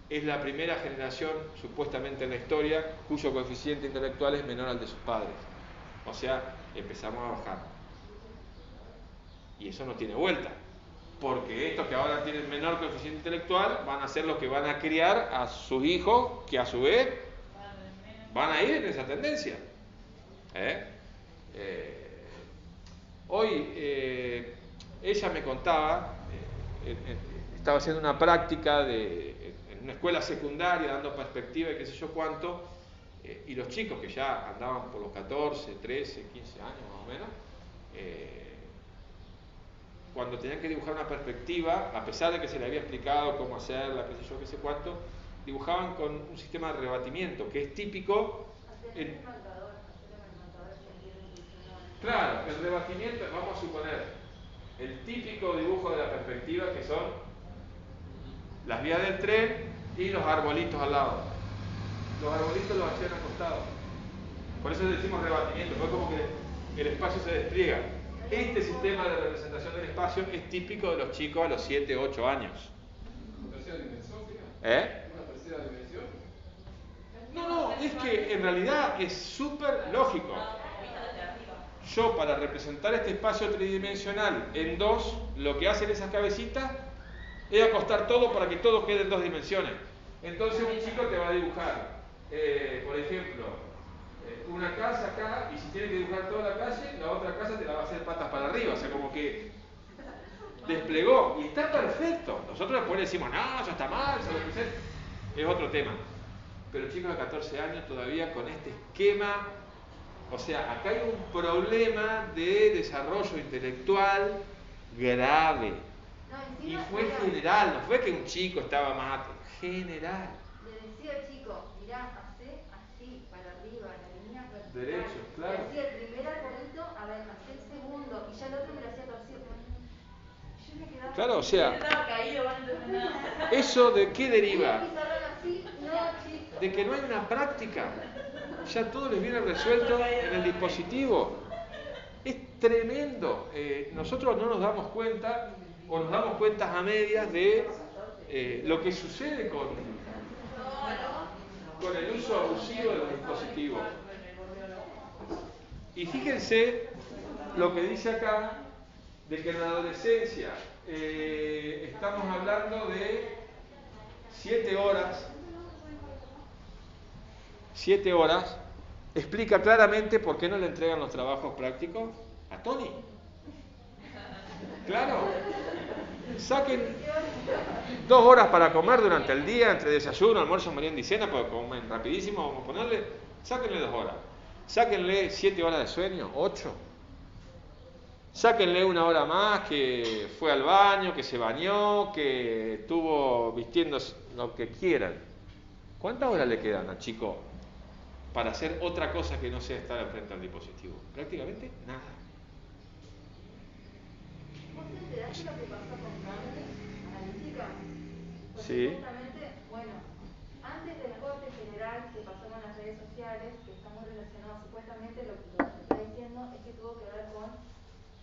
es la primera generación, supuestamente en la historia, cuyo coeficiente intelectual es menor al de sus padres. O sea, empezamos a bajar. Y eso no tiene vuelta. Porque estos que ahora tienen menor coeficiente intelectual van a ser los que van a criar a sus hijos, que a su vez van a ir en esa tendencia. Hoy ella me contaba, estaba haciendo una práctica en una escuela secundaria, dando perspectiva y qué sé yo cuánto, y los chicos que ya andaban por los 14, 13, 15 años más o menos, cuando tenían que dibujar una perspectiva, a pesar de que se les había explicado cómo hacerla, qué sé yo, qué sé cuánto, dibujaban con un sistema de rebatimiento, que es típico. Claro, el rebatimiento, vamos a suponer, el típico dibujo de la perspectiva, que son las vías del tren y los arbolitos al lado. Los arbolitos los hacían acostados. Por eso decimos rebatimiento, fue como que el espacio se despliega. Este sistema de representación del espacio es típico de los chicos a los 7, 8 años. ¿Una tercera dimensión, fíjate? ¿Una tercera dimensión? No, es que en realidad es súper lógico. Yo, para representar este espacio tridimensional en dos, lo que hacen esas cabecitas es acostar todo para que todo quede en dos dimensiones. Entonces un chico te va a dibujar, por ejemplo, una casa acá, y si tiene que dibujar toda la calle, la otra casa te la va a hacer patas para arriba, o sea, como que desplegó, y está perfecto. Nosotros después le decimos, no, eso está mal, eso es otro tema. Pero chicos de 14 años todavía con este esquema, o sea, acá hay un problema de desarrollo intelectual grave. Y fue general, no fue que un chico estaba más general. Le decía al chico, mirá, hacé así, para arriba, la línea vertical. Derecho, claro. Le hacía el primer arbolito, a ver, hacé el segundo, y ya el otro me lo hacía torcido. Yo me quedaba... Claro, o sea, estaba caído, no entendía nada. ¿eso de qué deriva? Así, no, chico. De que no hay una práctica. Ya todo les viene resuelto en el dispositivo. Es tremendo. Nosotros no nos damos cuenta, o nos damos cuenta a medias de lo que sucede con el uso abusivo de los dispositivos. Y fíjense lo que dice acá, de que en la adolescencia estamos hablando de 7 horas. 7 horas, explica claramente por qué no le entregan los trabajos prácticos a Tony. Claro, saquen 2 horas para comer durante el día, entre desayuno, almuerzo, merienda y cena, porque comen rapidísimo, vamos a ponerle, sáquenle 2 horas. Sáquenle 7 horas de sueño, 8. Sáquenle 1 hora más que fue al baño, que se bañó, que estuvo vistiendo lo que quieran. ¿Cuántas horas le quedan al chico para hacer otra cosa que no sea estar frente al dispositivo? Prácticamente nada. ¿Vos te enteraste lo que pasó con Cambridge Analytica? Porque Sí. justamente, bueno, antes del corte general que pasó con las redes sociales, que está muy relacionado, supuestamente lo que está diciendo es que tuvo que ver con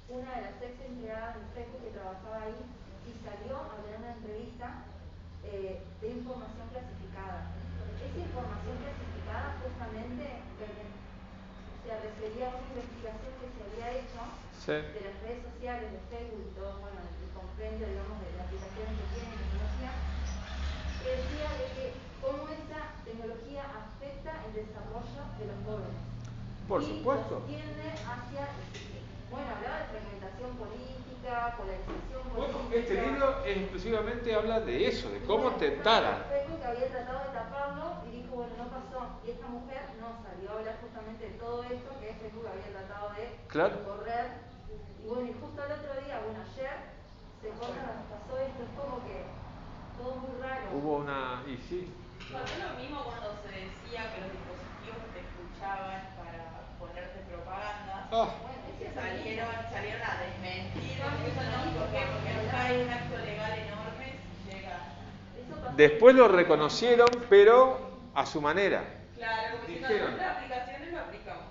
una de las ex empleadas de Facebook que trabajaba ahí y salió a dar una entrevista de información clasificada. Esa información clasificada justamente se refería a una investigación que se había hecho de las redes sociales, de Facebook y todo, bueno, el compendio, digamos, de las aplicaciones que tienen tecnología, que decía de que cómo esa tecnología afecta el desarrollo de los jóvenes. Por supuesto. Y tiende hacia, bueno, hablaba de fragmentación política, polarización política. Bueno, este libro exclusivamente habla de eso, de cómo tentar. Facebook había tratado de taparlo y dijo, bueno, no pasó. Y esta mujer no salió a hablar justamente de todo esto que Facebook había tratado de correr. Y bueno, y justo el otro día, bueno, ayer, pasó esto, es como que todo muy raro. Hubo una... y sí. Pasó lo mismo cuando se decía que los dispositivos te escuchaban para ponerte propaganda. Salieron a desmentir eso, ¿no? ¿Por qué? Porque nunca hay un acto legal enorme si llega. Después lo reconocieron, pero a su manera. Claro, como si nuestras aplicaciones lo aplicamos.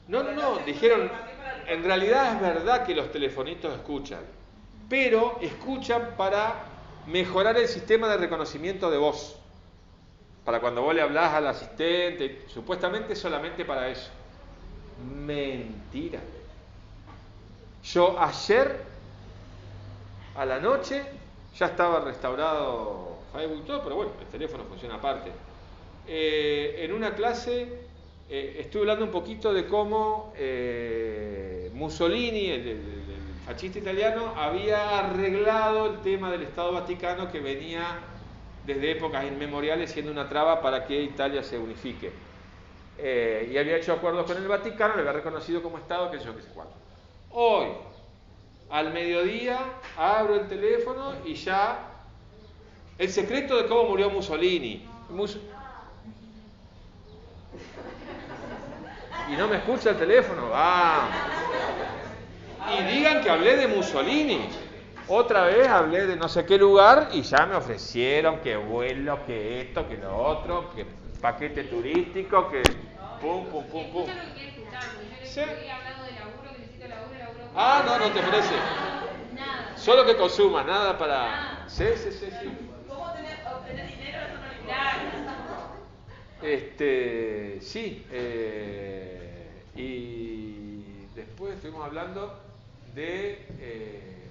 No, dijeron, en realidad es verdad que los telefonitos escuchan, pero escuchan para mejorar el sistema de reconocimiento de voz. Para cuando vos le hablás al asistente, supuestamente solamente para eso. Mentira. Yo ayer a la noche ya estaba restaurado Facebook y todo, pero bueno, el teléfono funciona aparte. En una clase estuve hablando un poquito de cómo Mussolini, el fascista italiano, había arreglado el tema del Estado Vaticano que venía desde épocas inmemoriales siendo una traba para que Italia se unifique. Y había hecho acuerdos con el Vaticano, le había reconocido como Estado, que yo qué sé cuánto. Hoy, al mediodía, abro el teléfono y ya el secreto de cómo murió Mussolini. Y no me escucha el teléfono. Y digan que hablé de Mussolini. Otra vez hablé de no sé qué lugar y ya me ofrecieron que vuelo, que esto, que lo otro, que paquete turístico, que pum, pum, pum, pum. ¿Sí? Yo he hablado de laburo, que necesito laburo. No te ofrece. Nada. Solo que consuma, nada para... Nada. Sí. ¿Cómo obtener dinero? Eso no le importa. Sí. Y después estuvimos hablando de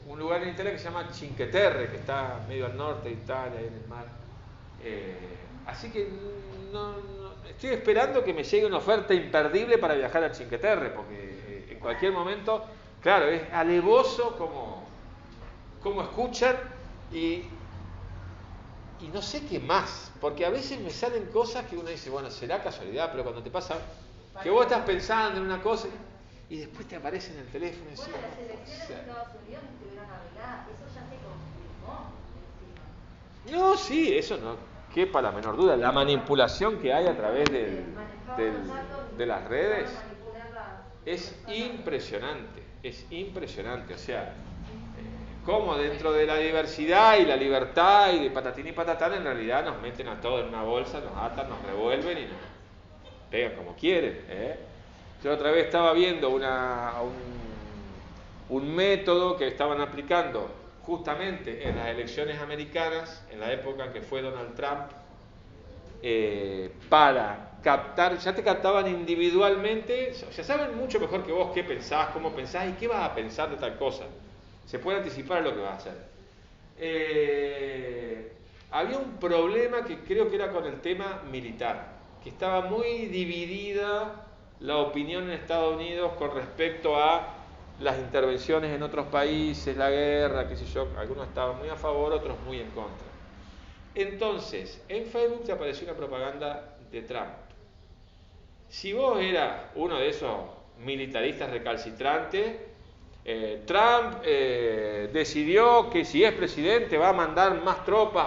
un lugar en Italia que se llama Cinque Terre, que está medio al norte de Italia, ahí en el mar. Así que no, estoy esperando que me llegue una oferta imperdible para viajar a Cinque Terre, porque en cualquier momento, claro, es alevoso como escuchan y no sé qué más, porque a veces me salen cosas que uno dice, bueno, será casualidad, pero cuando te pasa que vos estás pensando en una cosa y después te aparece en el teléfono y decís, Bueno, las elecciones de Estados Unidos estuvieron arregladas, eso ya se confirmó encima. no, sí, eso no quepa la menor duda, la manipulación que hay a través de las redes es impresionante, o sea, cómo dentro de la diversidad y la libertad y de patatín y patatán en realidad nos meten a todos en una bolsa, nos atan, nos revuelven y nos pegan como quieren. Yo otra vez estaba viendo un método que estaban aplicando justamente en las elecciones americanas, en la época en que fue Donald Trump, para captar, ya te captaban individualmente, o sea, saben mucho mejor que vos qué pensás, cómo pensás y qué vas a pensar de tal cosa. Se puede anticipar lo que vas a hacer. Había un problema que creo que era con el tema militar, que estaba muy dividida la opinión en Estados Unidos con respecto a las intervenciones en otros países, la guerra, qué sé yo, algunos estaban muy a favor, otros muy en contra. Entonces, en Facebook te apareció una propaganda de Trump. Si vos eras uno de esos militaristas recalcitrantes, Trump decidió que si es presidente va a mandar más tropas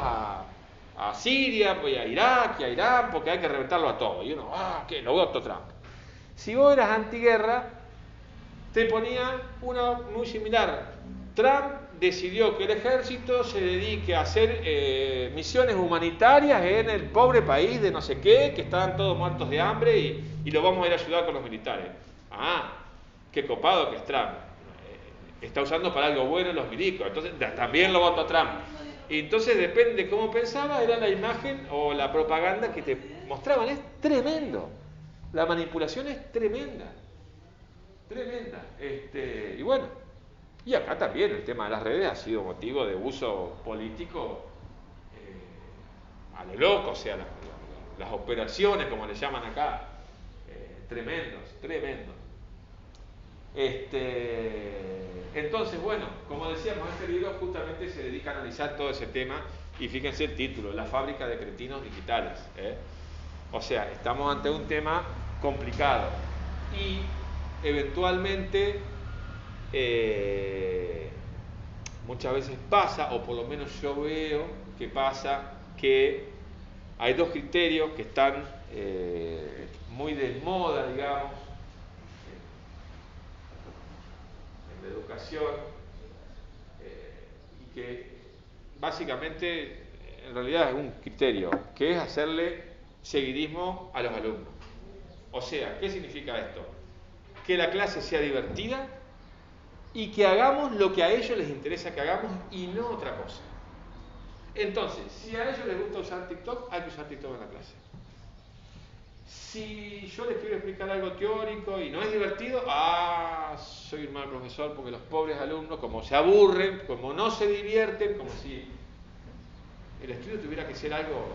a Siria, pues a Irak y a Irán, porque hay que reventarlo a todos. Y uno, que lo voto Trump. Si vos eras antiguerra, te ponía una muy similar. Trump decidió que el ejército se dedique a hacer misiones humanitarias en el pobre país de no sé qué, que estaban todos muertos de hambre y lo vamos a ir a ayudar con los militares. Qué copado que es Trump. Está usando para algo bueno los milicos, entonces también lo votó Trump. Y entonces depende de cómo pensaba, era la imagen o la propaganda que te mostraban. Es tremendo. La manipulación es tremenda. Y bueno, y acá también el tema de las redes ha sido motivo de uso político a lo loco, o sea, las operaciones, como le llaman acá, tremendos. Entonces, bueno, como decíamos, este libro justamente se dedica a analizar todo ese tema y fíjense el título, La fábrica de cretinos digitales. O sea, estamos ante un tema complicado y eventualmente muchas veces pasa, o por lo menos yo veo que pasa, que hay dos criterios que están muy de moda, digamos, en la educación, y que básicamente en realidad es un criterio, que es hacerle seguidismo a los alumnos. O sea, ¿qué significa esto? Que la clase sea divertida y que hagamos lo que a ellos les interesa que hagamos y no otra cosa. Entonces, si a ellos les gusta usar TikTok, hay que usar TikTok en la clase. Si yo les quiero explicar algo teórico y no es divertido, soy un mal profesor, porque los pobres alumnos, como se aburren, como no se divierten, como si el estudio tuviera que ser algo,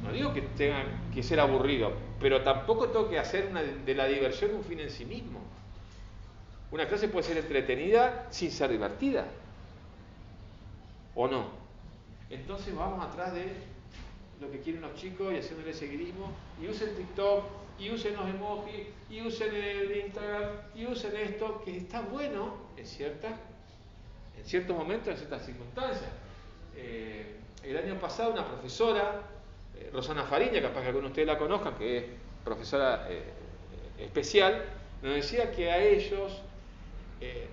no digo que tenga que ser aburrido, pero tampoco tengo que hacer de la diversión un fin en sí mismo. Una clase puede ser entretenida sin ser divertida, ¿o no? Entonces vamos atrás de lo que quieren los chicos y haciéndole seguidismo, y usen TikTok, y usen los emojis, y usen el Instagram, y usen esto, que está bueno en ciertos momentos, en ciertas circunstancias. El año pasado una profesora, Rosana Fariña, capaz que algunos de ustedes la conozcan, que es profesora especial, nos decía que a ellos,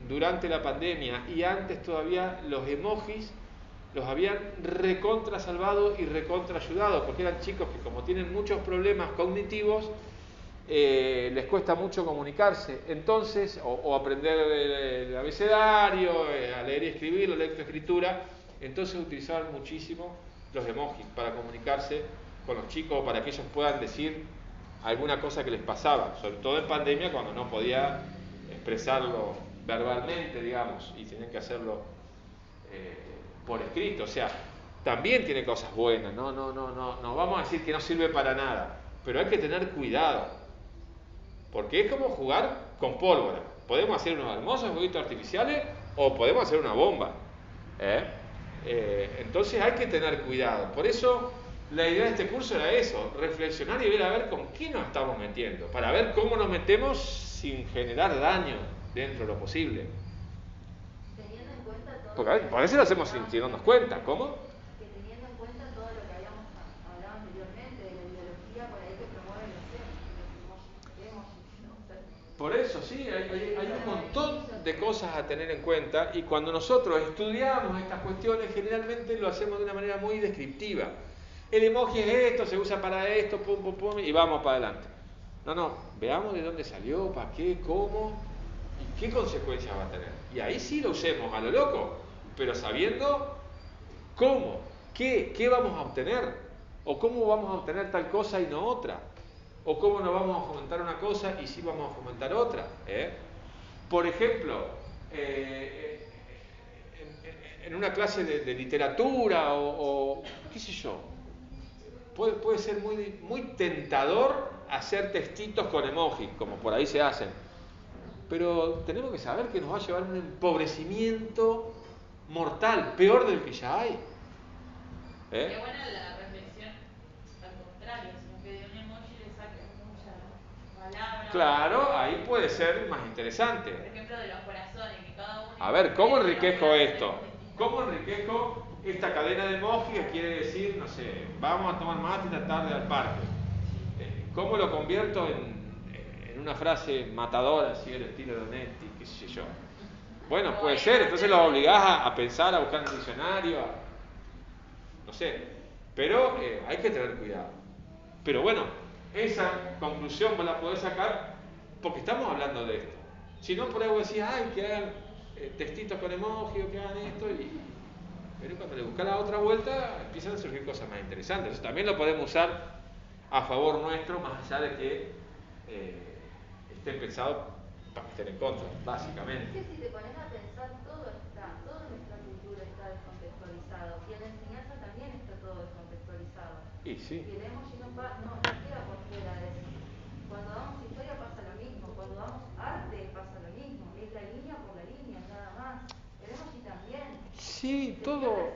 durante la pandemia y antes todavía, los emojis los habían recontra salvado y recontra ayudado, porque eran chicos que, como tienen muchos problemas cognitivos, les cuesta mucho comunicarse, entonces, o aprender el abecedario, a leer y escribir, la lectoescritura, entonces utilizaban muchísimo los emojis para comunicarse con los chicos, o para que ellos puedan decir alguna cosa que les pasaba, sobre todo en pandemia, cuando no podía expresarlo verbalmente, digamos, y tenían que hacerlo por escrito. O sea, también tiene cosas buenas, no vamos a decir que no sirve para nada, pero hay que tener cuidado, porque es como jugar con pólvora. Podemos hacer unos hermosos jueguitos artificiales o podemos hacer una bomba, entonces hay que tener cuidado. Por eso la idea de este curso era eso, reflexionar y ver a ver con qué nos estamos metiendo, para ver cómo nos metemos sin generar daño dentro de lo posible. Teniendo en cuenta todo. Porque a veces lo hacemos sin darnos cuenta. ¿Cómo? Que teniendo en cuenta todo lo que habíamos hablado anteriormente, de la ideología por ahí que promueve los emojis. Por eso, sí, hay un montón de cosas a tener en cuenta, y cuando nosotros estudiamos estas cuestiones, generalmente lo hacemos de una manera muy descriptiva. El emoji es esto, se usa para esto, pum, pum, pum, y vamos para adelante. No, veamos de dónde salió, para qué, cómo y qué consecuencias va a tener. Y ahí sí lo usemos a lo loco, pero sabiendo cómo, qué vamos a obtener, o cómo vamos a obtener tal cosa y no otra, o cómo no vamos a fomentar una cosa y sí vamos a fomentar otra. Por ejemplo, en una clase de literatura o qué sé yo, puede ser muy tentador hacer textitos con emojis, como por ahí se hacen, pero tenemos que saber que nos va a llevar a un empobrecimiento mortal, peor del que ya hay. Qué buena la reflexión, al contrario, sino que de un emoji le sacan muchas palabras. Claro, ahí puede ser más interesante. Por ejemplo, de los corazones, que cada uno... A ver, ¿cómo enriquezco esto? ¿Cómo enriquezco esta cadena de emojis que quiere decir, no sé, vamos a tomar mate esta tarde al parque? ¿Cómo lo convierto en una frase matadora, así del estilo de Onetti, qué sé yo? Bueno, puede ser, entonces lo obligás a pensar, a buscar en el diccionario, no sé, pero hay que tener cuidado. Pero bueno, esa conclusión vos la podés sacar porque estamos hablando de esto. Si no, por ahí vos decís, que hagan textitos con emoji o que hagan esto, pero cuando le buscás la otra vuelta empiezan a surgir cosas más interesantes. Entonces, también lo podemos usar a favor nuestro, más allá de que estén pensados para que estén en contra, básicamente. Es que si te pones a pensar, toda nuestra cultura está descontextualizado, y en la enseñanza también está todo descontextualizado. Y sí. Y el emoji no queda por fuera de eso. Cuando damos historia pasa lo mismo, cuando damos arte pasa lo mismo, es la línea por la línea, nada más. El emoji también. Sí, todo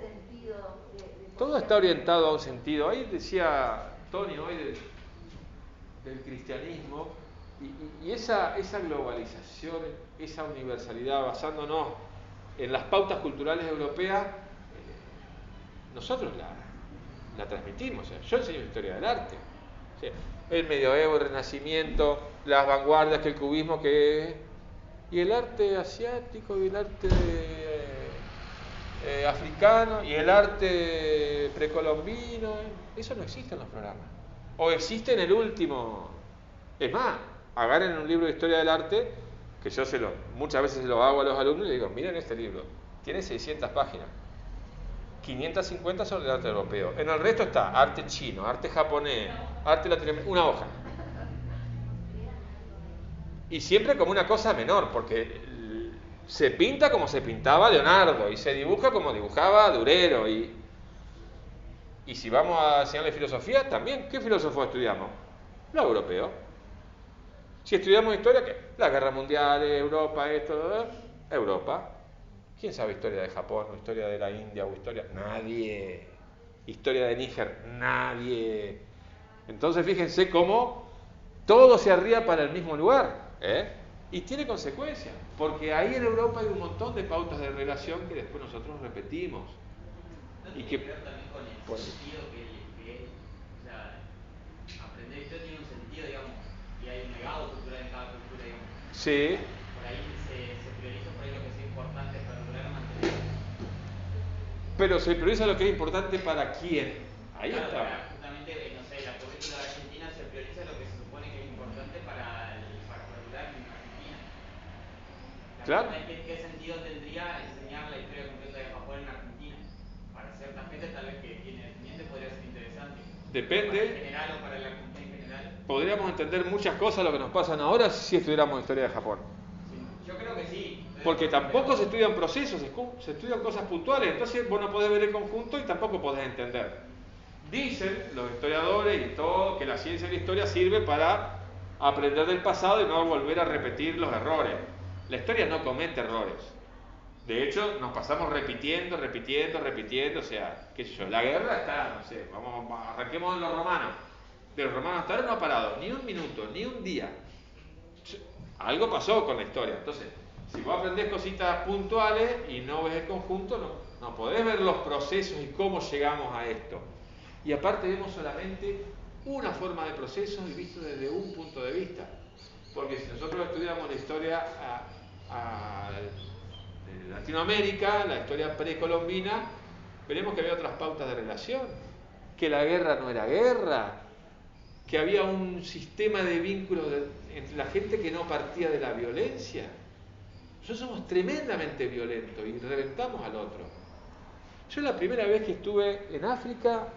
todo está orientado a un sentido. Ahí decía Tony hoy del cristianismo, y esa globalización, esa universalidad, basándonos en las pautas culturales europeas, nosotros la transmitimos. O sea, yo enseño historia del arte. O sea, el medioevo, el renacimiento, las vanguardias, que el cubismo, y el arte asiático, y el arte africano, y el arte precolombino. Eso no existe en los programas. O existe en el último. Es más, agarren un libro de historia del arte, que yo muchas veces se lo hago a los alumnos y les digo, miren este libro, tiene 600 páginas. 550 son del arte europeo. En el resto está arte chino, arte japonés, arte latinoamericano, una hoja. Y siempre como una cosa menor, porque se pinta como se pintaba Leonardo y se dibuja como dibujaba Durero. Y si vamos a enseñarle filosofía, también, ¿qué filósofo estudiamos? Lo europeo. Si estudiamos historia, ¿qué? La guerra mundial, Europa, Europa. ¿Quién sabe historia de Japón, o historia de la India, o historia? Nadie. Historia de Níger, nadie. Entonces fíjense cómo todo se arría para el mismo lugar, y tiene consecuencias, porque ahí en Europa hay un montón de pautas de relación que después nosotros repetimos. ¿No tiene que ver también con el sentido que o sea, aprender historia tiene un sentido, digamos, y hay un legado cultural en cada cultura, digamos? Sí. Por ahí se prioriza por ahí lo que es importante para lograr mantener. Pero se prioriza lo que es importante para quién. Ahí claro, está. Justamente, no sé, la currícula de Argentina se prioriza lo que se supone que es importante para lograr en Argentina. Claro. ¿Qué sentido tendría enseñar la historia completa de Japón en Argentina? Para cierta gente tal vez que tiene descendientes podría ser interesante. Depende. Para el general o para la Argentina en general. Podríamos entender muchas cosas de lo que nos pasan ahora si estudiáramos historia de Japón. Sí, yo creo que sí. Porque tampoco se estudian procesos, se estudian cosas puntuales. Entonces vos no podés ver el conjunto y tampoco podés entender. Dicen los historiadores y todo que la ciencia de la historia sirve para aprender del pasado y no volver a repetir los errores. La historia no comete errores. De hecho, nos pasamos repitiendo, o sea, qué sé yo, la guerra está, no sé, arranquemos en los romanos. De los romanos hasta ahora no ha parado, ni un minuto, ni un día. Algo pasó con la historia. Entonces, si vos aprendés cositas puntuales y no ves el conjunto, no podés ver los procesos y cómo llegamos a esto. Y aparte vemos solamente una forma de proceso y visto desde un punto de vista. Porque si nosotros estudiamos la historia de Latinoamérica, la historia precolombina, veremos que había otras pautas de relación, que la guerra no era guerra, que había un sistema de vínculos entre la gente que no partía de la violencia. Nosotros somos tremendamente violentos y reventamos al otro. Yo la primera vez que estuve en África,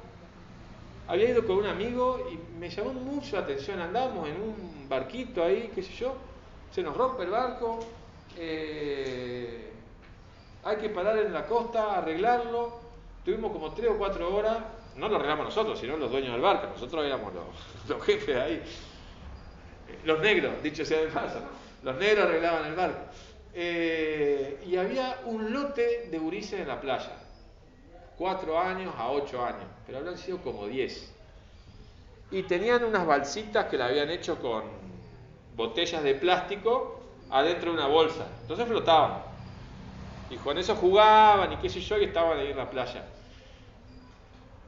había ido con un amigo y me llamó mucho la atención. Andábamos en un barquito ahí, qué sé yo, se nos rompe el barco, hay que parar en la costa, arreglarlo. Tuvimos como 3 o 4 horas, no lo arreglamos nosotros, sino los dueños del barco. Nosotros éramos los jefes ahí. Los negros, dicho sea de paso, los negros arreglaban el barco. Y había un lote de gurises en la playa. 4 años a 8 años, pero habrán sido como 10. Y tenían unas balsitas que la habían hecho con botellas de plástico adentro de una bolsa. Entonces flotaban. Y con eso jugaban y qué sé yo, y estaban ahí en la playa.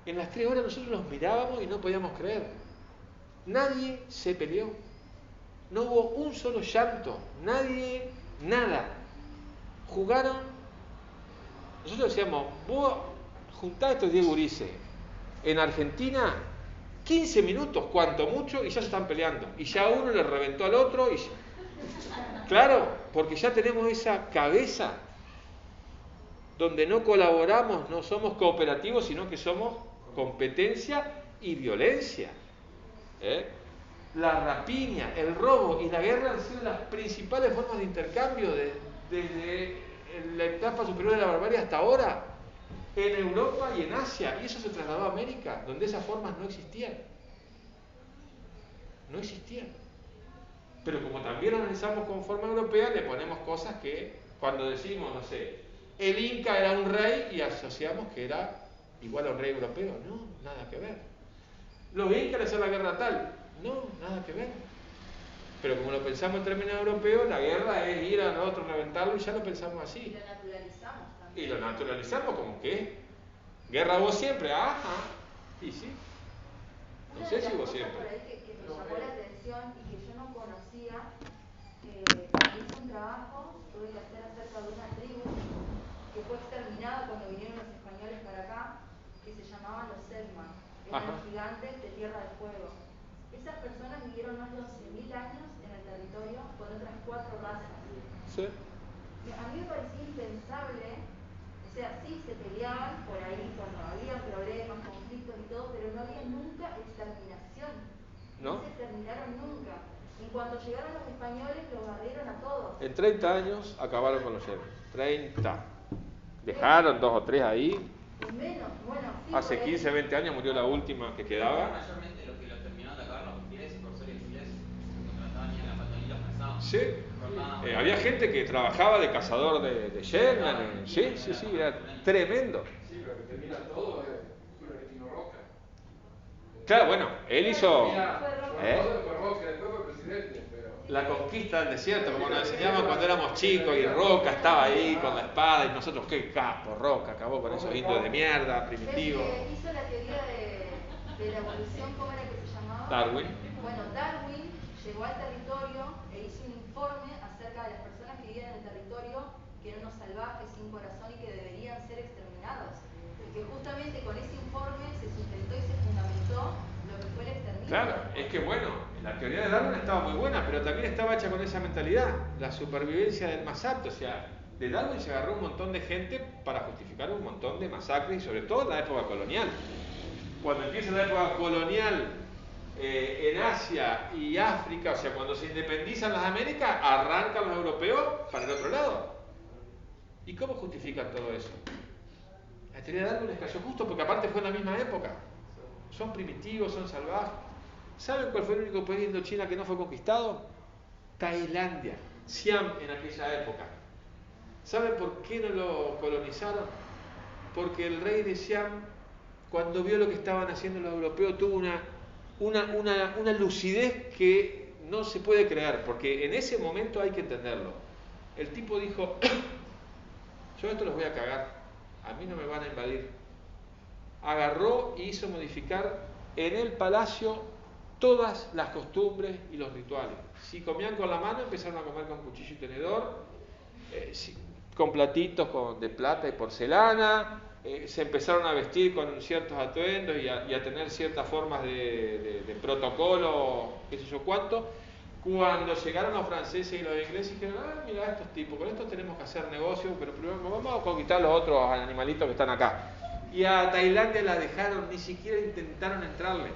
En las 3 horas nosotros los mirábamos y no podíamos creer. Nadie se peleó. No hubo un solo llanto. Nadie, nada. Jugaron. Nosotros decíamos, vos juntá estos 10 gurises. En Argentina, 15 minutos, cuanto mucho, y ya se están peleando. Y ya uno le reventó al otro. Claro, porque ya tenemos esa cabeza donde no colaboramos, no somos cooperativos, sino que somos competencia y violencia. La rapiña, el robo y la guerra han sido las principales formas de intercambio desde la etapa superior de la barbarie hasta ahora, en Europa y en Asia, y eso se trasladó a América, donde esas formas no existían. No existían. Pero como también analizamos con forma europea, le ponemos cosas que, cuando decimos, no sé, el Inca era un rey y asociamos que era igual a un rey europeo. No, nada que ver. Los Incas le hacían la guerra tal. No, nada que ver. Pero como lo pensamos en términos europeos, la guerra es ir al otro, reventarlo y ya lo pensamos Y así. lo naturalizamos Y también. lo naturalizamos como que guerra vos siempre, ajá. Y sí. No Una sé de si las vos cosas siempre. por ahí que me llamó la atención y que yo no conocía, hice un trabajo, tuve que hacer acerca de una tribu que fue exterminada cuando vinieron los españoles para acá, que se llamaban los Selma, eran Ajá. gigantes de Tierra del Fuego. Esas personas vivieron más de 11.000 años en el territorio con otras 4 razas. Sí. A mí me parecía impensable, o sea, sí se peleaban por ahí cuando había problemas, conflictos y todo, pero no había nunca exterminación. ¿No? No se exterminaron nunca. En cuanto llegaron los españoles, los barrieron a todos. En 30 años acabaron con los yernos. 30. Dejaron 2 o 3 ahí. Menos, bueno, sí. Hace por ahí. 15, 20 años murió la última que quedaba. Mayormente los que los terminaron de acabar los ingleses, profesores ingleses, que contrataban y en la patronía los cazaban. Sí. Cortaban. Había gente que trabajaba de cazador de yernas. Sí, sí, sí, era tremendo. Sí, pero que termina todo es Florentino Roca. Claro, bueno, él hizo Fue Roca, después fue presidente, pero... la conquista del desierto, como nos enseñaban cuando éramos chicos, y Roca estaba ahí con la espada, y nosotros, qué capo, Roca, acabó con esos indios de mierda, primitivos. El que hizo la teoría de la evolución, ¿cómo era que se llamaba? Darwin. Bueno, Darwin llegó al territorio e hizo un informe acerca de las personas que vivían en el territorio, que eran unos salvajes sin corazón y que deberían ser exterminados. Y que justamente con ese informe se sustentó y se fundamentó lo que fue el exterminio. Claro, es que bueno, la teoría de Darwin estaba muy buena, pero también estaba hecha con esa mentalidad, la supervivencia del más apto. O sea, de Darwin se agarró un montón de gente para justificar un montón de masacres, y sobre todo en la época colonial. Cuando empieza la época colonial en Asia y África, o sea, cuando se independizan las Américas, arrancan los europeos para el otro lado. ¿Y cómo justifican todo eso? La teoría de Darwin les cayó justo porque aparte fue en la misma época. Son primitivos, son salvajes. ¿Saben cuál fue el único país de Indochina que no fue conquistado? Tailandia, Siam en aquella época. ¿Saben por qué no lo colonizaron? Porque el rey de Siam, cuando vio lo que estaban haciendo los europeos, tuvo una lucidez que no se puede creer, porque en ese momento hay que entenderlo. El tipo dijo, yo esto los voy a cagar, a mí no me van a invadir. Agarró y hizo modificar en el palacio todas las costumbres y los rituales. Si comían con la mano, empezaron a comer con cuchillo y tenedor, con platitos de plata y porcelana, se empezaron a vestir con ciertos atuendos y a tener ciertas formas de protocolo, qué sé yo cuánto. Cuando llegaron los franceses y los ingleses dijeron, mira estos tipos, con estos tenemos que hacer negocio, pero primero vamos a conquistar los otros animalitos que están acá. Y a Tailandia la dejaron, ni siquiera intentaron entrarle,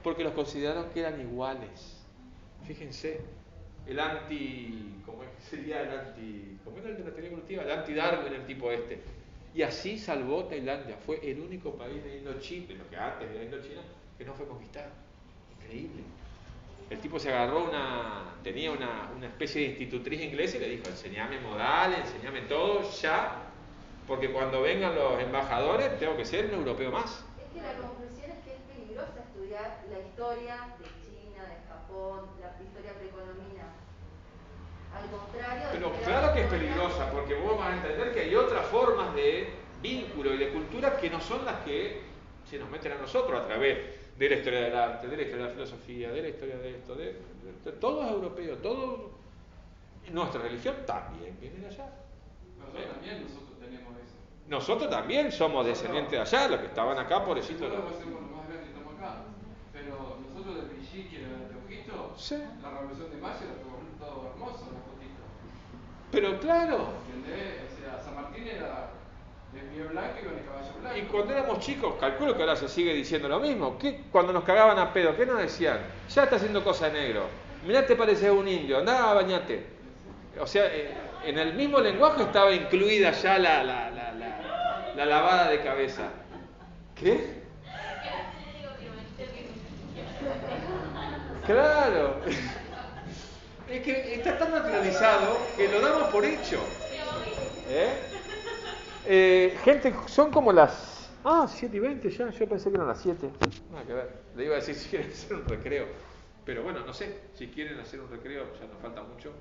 porque los consideraron que eran iguales. Fíjense, ¿cómo sería cómo era el de la teoría evolutiva? El anti-Darwin, el tipo este. Y así salvó Tailandia, fue el único país de Indochina, de lo que antes era Indochina, que no fue conquistado. Increíble. El tipo se agarró tenía una especie de institutriz inglesa y le dijo, enseñame modales, enseñame todo ya, porque cuando vengan los embajadores tengo que ser un europeo más. Es que la conclusión es que es peligroso estudiar la historia de China, de Japón, la historia precolombina. Al contrario... Pero claro que es peligrosa, porque vos vas a entender que hay otras formas de vínculo y de cultura que no son las que se nos meten a nosotros a través de la historia del arte, de la historia de la filosofía, de la historia de esto, de todo es europeo, todo. Nuestra religión también viene de allá. Nosotros tenemos eso. Nosotros también somos descendientes de allá, los que estaban acá, pobrecitos. Nosotros somos los más grandes que estamos acá. Pero nosotros de Brigitte y de Anteojito, sí. La revolución de Mayo era todo hermoso, la fotito. Pero claro. ¿Entendés? O sea, San Martín era de pie blanco y con el caballo blanco. Y cuando éramos chicos, calculo que ahora se sigue diciendo lo mismo. Cuando nos cagaban a pedo, ¿qué nos decían? Ya está haciendo cosa de negro. Mirá, te pareces un indio, andá a bañate. O sea, en el mismo lenguaje estaba incluida ya la lavada de cabeza. ¿Qué? Claro. Es que está tan naturalizado que lo damos por hecho. Gente, son como las... 7:20 ya, yo pensé que eran las 7. Nada que ver. Le iba a decir si quieren hacer un recreo. Pero bueno, no sé, si quieren hacer un recreo, ya nos falta mucho,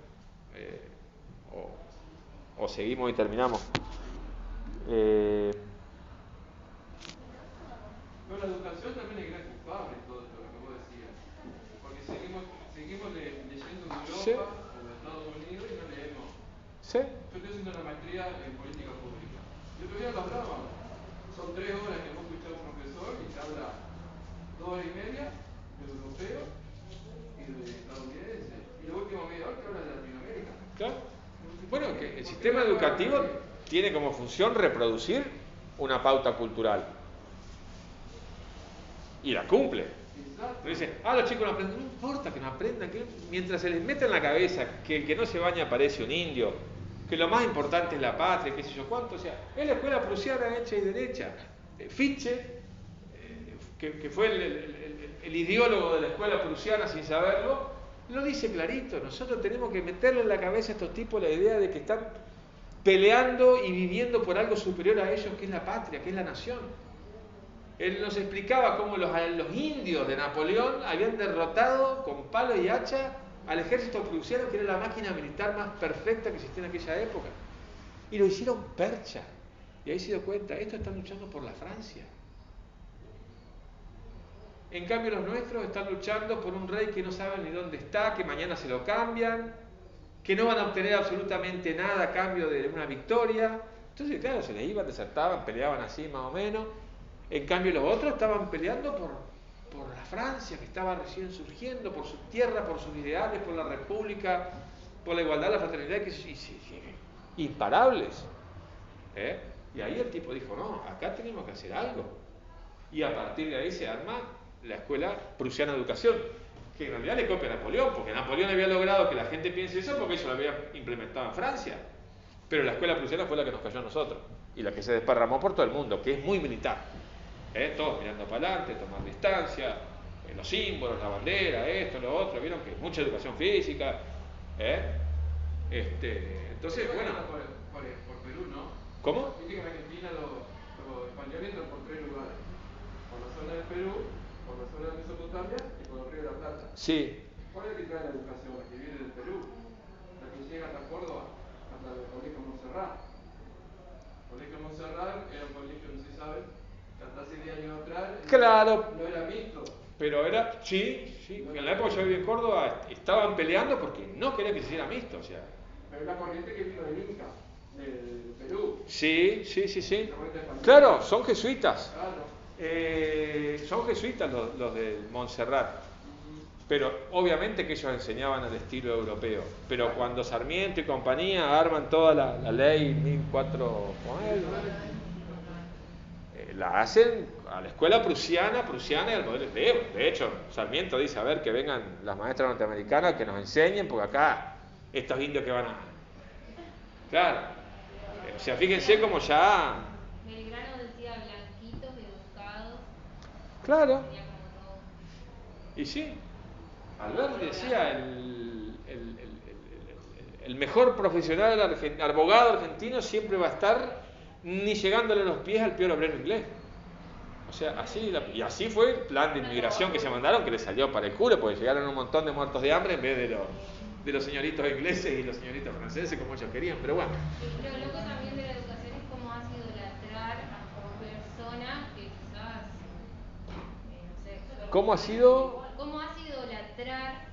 o seguimos y terminamos. Pero la educación también es gran culpable en todo esto lo que vos decías. Porque seguimos leyendo en Europa Sí. o en Estados Unidos y no leemos. ¿Sí? Yo estoy haciendo una maestría en política pública. Y otro día lo hablábamos. Son 3 horas que vos escuchás a un profesor y te habla 2 horas y media de europeo y de estadounidense. Y la última media hora te habla de Latinoamérica. ¿Claro? Bueno, que el sistema educativo tiene como función reproducir una pauta cultural. Y la cumple. Exacto. Dice, los chicos no aprenden. No importa que no aprendan, que mientras se les meta en la cabeza que el que no se baña parece un indio, que lo más importante es la patria, qué sé yo cuánto, o sea, es la escuela prusiana hecha y derecha. Fichte, que fue el ideólogo de la escuela prusiana sin saberlo, lo dice clarito. Nosotros tenemos que meterle en la cabeza a estos tipos la idea de que están peleando y viviendo por algo superior a ellos, que es la patria, que es la nación. Él nos explicaba cómo los indios de Napoleón habían derrotado con palo y hacha al ejército prusiano, que era la máquina militar más perfecta que existía en aquella época. Y lo hicieron percha. Y ahí se dio cuenta, estos están luchando por la Francia. En cambio los nuestros están luchando por un rey que no saben ni dónde está, que mañana se lo cambian, que no van a obtener absolutamente nada a cambio de una victoria. Entonces, claro, se les iban, desertaban, peleaban así más o menos. En cambio los otros estaban peleando por la Francia, que estaba recién surgiendo, por su tierra, por sus ideales, por la república, por la igualdad, la fraternidad, imparables. Y ahí el tipo dijo, no, acá tenemos que hacer algo. Y a partir de ahí se arma la Escuela Prusiana de Educación, que en realidad le copia a Napoleón, porque Napoleón había logrado que la gente piense eso porque eso lo había implementado en Francia. Pero la Escuela Prusiana fue la que nos cayó a nosotros, y la que se desparramó por todo el mundo, que es muy militar. Todos mirando para adelante, tomar distancia, los símbolos, la bandera, esto, lo otro, vieron que mucha educación física. Entonces, bueno. Por Perú, ¿no? ¿Cómo? Viste que en Argentina los españoles entran por 3 lugares: por la zona del Perú, por la zona de Mesopotamia y por el Río de la Plata. Sí. ¿Cuál es el que trae la educación? La que viene del Perú, la que llega hasta Córdoba, hasta el Colegio Montserrat. El Colegio Montserrat era un colegio, no se sabe, que hasta hace 10 años atrás claro, no era mixto. Pero era, sí, en la época que yo vivía en Córdoba estaban peleando porque no querían que se hiciera mixto, o sea. Pero la corriente que vino del Inca, del Perú. Sí. Claro, son jesuitas. Claro. Son jesuitas los de Montserrat. Pero obviamente que ellos enseñaban al estilo europeo. Pero cuando Sarmiento y compañía arman toda la ley 1400, la hacen a la escuela prusiana y al modelo griego. De hecho, Sarmiento dice, a ver, que vengan las maestras norteamericanas que nos enseñen, porque acá estos indios que van a... Claro. O sea, fíjense como ya... Belgrano decía blanquitos, educados. Claro. Y sí, Alberti decía, el mejor profesional abogado argentino siempre va a estar ni llegándole a los pies al peor obrero inglés. O sea, así fue el plan de inmigración que se mandaron, que le salió para el culo, porque llegaron un montón de muertos de hambre en vez de los señoritos ingleses y los señoritos franceses como ellos querían, pero bueno. Lo loco también de la educación es cómo hace idolatrar a personas que quizás, no sé. ¿Cómo ha sido? ¿Cómo hace idolatrar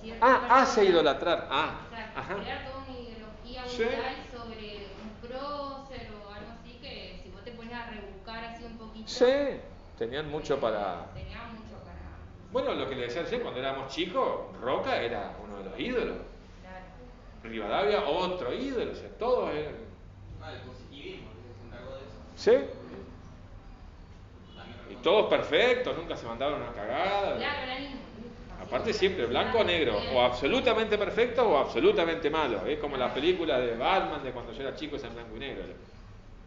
ciertas hace idolatrar. O sea, Ajá. crear toda una ideología Sí. mundial sobre un prócer o algo así, que si vos te pones a rebuscar así un poquito. Sí, tenían mucho para... Bueno, lo que le decía recién, cuando éramos chicos, Roca era uno de los ídolos. Claro. Rivadavia, otro ídolo, o sea, todos eran... El positivismo, se encargó de eso. ¿Sí? Y todos perfectos, nunca se mandaron una cagada. Claro, eran así, aparte siempre blanco o negro, o absolutamente perfectos o absolutamente malos. Es como la película de Batman de cuando yo era chico, es en blanco y negro.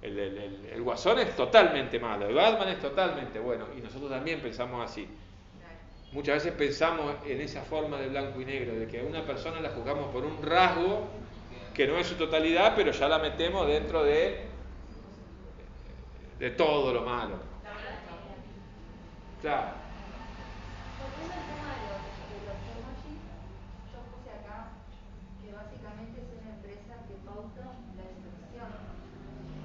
El Guasón es totalmente malo, el Batman es totalmente bueno, y nosotros también pensamos así. Muchas veces pensamos en esa forma de blanco y negro, de que a una persona la juzgamos por un rasgo que no es su totalidad, pero ya la metemos dentro de todo lo malo. Claro. Volviendo al tema de los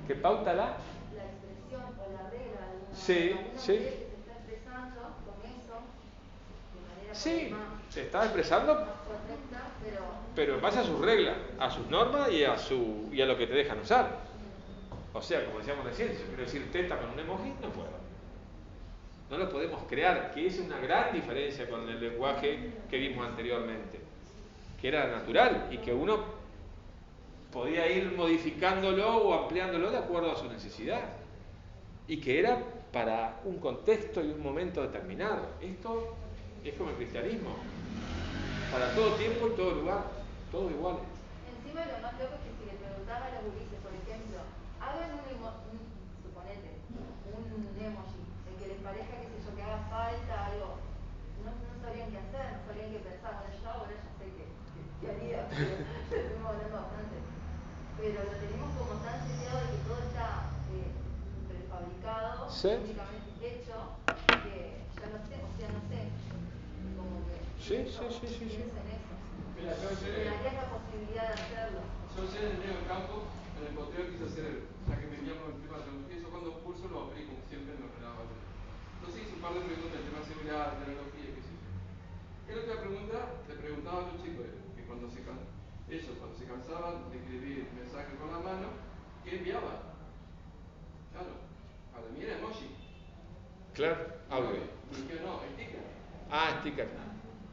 que pauta la expresión o la regla de alguna Sí, manera. Uno sí. cree que se está expresando con eso de manera Sí, más, se está expresando, más correcta, pero en base a sus reglas, a sus normas y a lo que te dejan usar. O sea, como decíamos recién, si yo quiero decir teta con un emoji, no puedo. No lo podemos crear, que es una gran diferencia con el lenguaje que vimos anteriormente, que era natural y que uno podía ir modificándolo o ampliándolo de acuerdo a su necesidad y que era para un contexto y un momento determinado. Esto es como el cristianismo, para todo tiempo y todo lugar, todos iguales. Encima lo más loco es que si le preguntaba a los gurises, por ejemplo, hagan suponete, un emoji, el que les parezca que haga falta algo, no sabrían qué hacer, no sabrían qué pensar. Bueno, yo ahora ya sé que haría, pero estuvimos hablando bastante. Pero lo tenemos como tan seteado de que todo está prefabricado, únicamente hecho, que ya no sé, como que Sí. pienso en eso. Mira, yo darías la posibilidad de hacerlo. Yo ayer en el medio del campo, en el potrero quise hacer, ya que veníamos el tema de tecnología, yo cuando curso lo abrí como siempre me relaba. Entonces hice un par de preguntas, el tema de seguridad, tecnología, qué sé yo. En otra pregunta, le preguntaba a los chicos que cuando se cansaban de escribir mensajes con la mano, ¿qué enviaban? Claro, para mí era emoji. Claro, audio. Y yo no, sticker. Ah, sticker.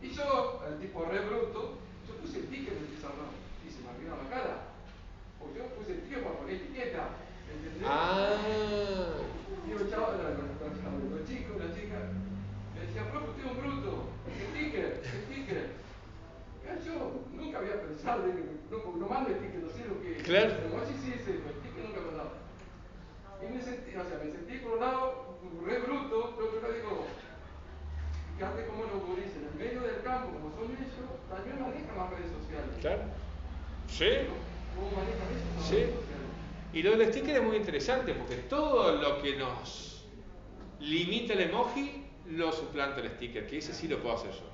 Y yo, el tipo re bruto, yo puse el sticker en el pizarrón y se me arruinó la cara. Porque yo puse el sticker para poner etiqueta, ¿entendés? Ah. Digo, chaval, los chicos, las chicas, me decían, profe, usted es un bruto, sticker. Yo nunca había pensado de que no mando sticker, no sé lo que es. Claro. Pero sí, el sticker nunca me ha dado. Y me sentí por un lado re bruto, pero otro lado digo, fíjate cómo los gurises en el medio del campo, como son ellos, también manejan las redes sociales. Claro. Sí. ¿Cómo manejan eso las Sí. redes sociales? Y lo del sticker es muy interesante porque todo lo que nos limita el emoji lo suplanta el sticker, que ese sí lo puedo hacer yo.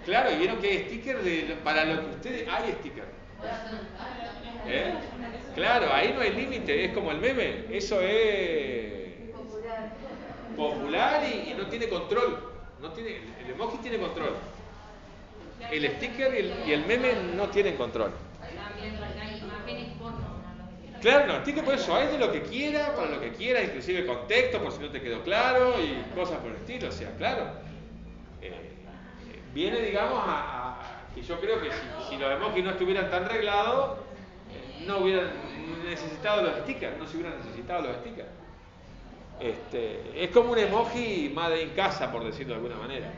Claro, y vieron que hay sticker para lo que ustedes hay sticker. Claro, ahí no hay límite, es como el meme, eso es popular y no tiene control. El emoji tiene control. El sticker y el meme no tienen control. También hay imágenes porno. Claro, no, sticker por eso, hay de lo que quiera, para lo que quiera, inclusive contexto, por si no te quedó claro y cosas por el estilo, o sea, claro. Viene, digamos, que yo creo que si los emojis no estuvieran tan reglados, no hubieran necesitado los stickers, no se hubieran necesitado los stickers. Es como un emoji made in casa, por decirlo de alguna manera.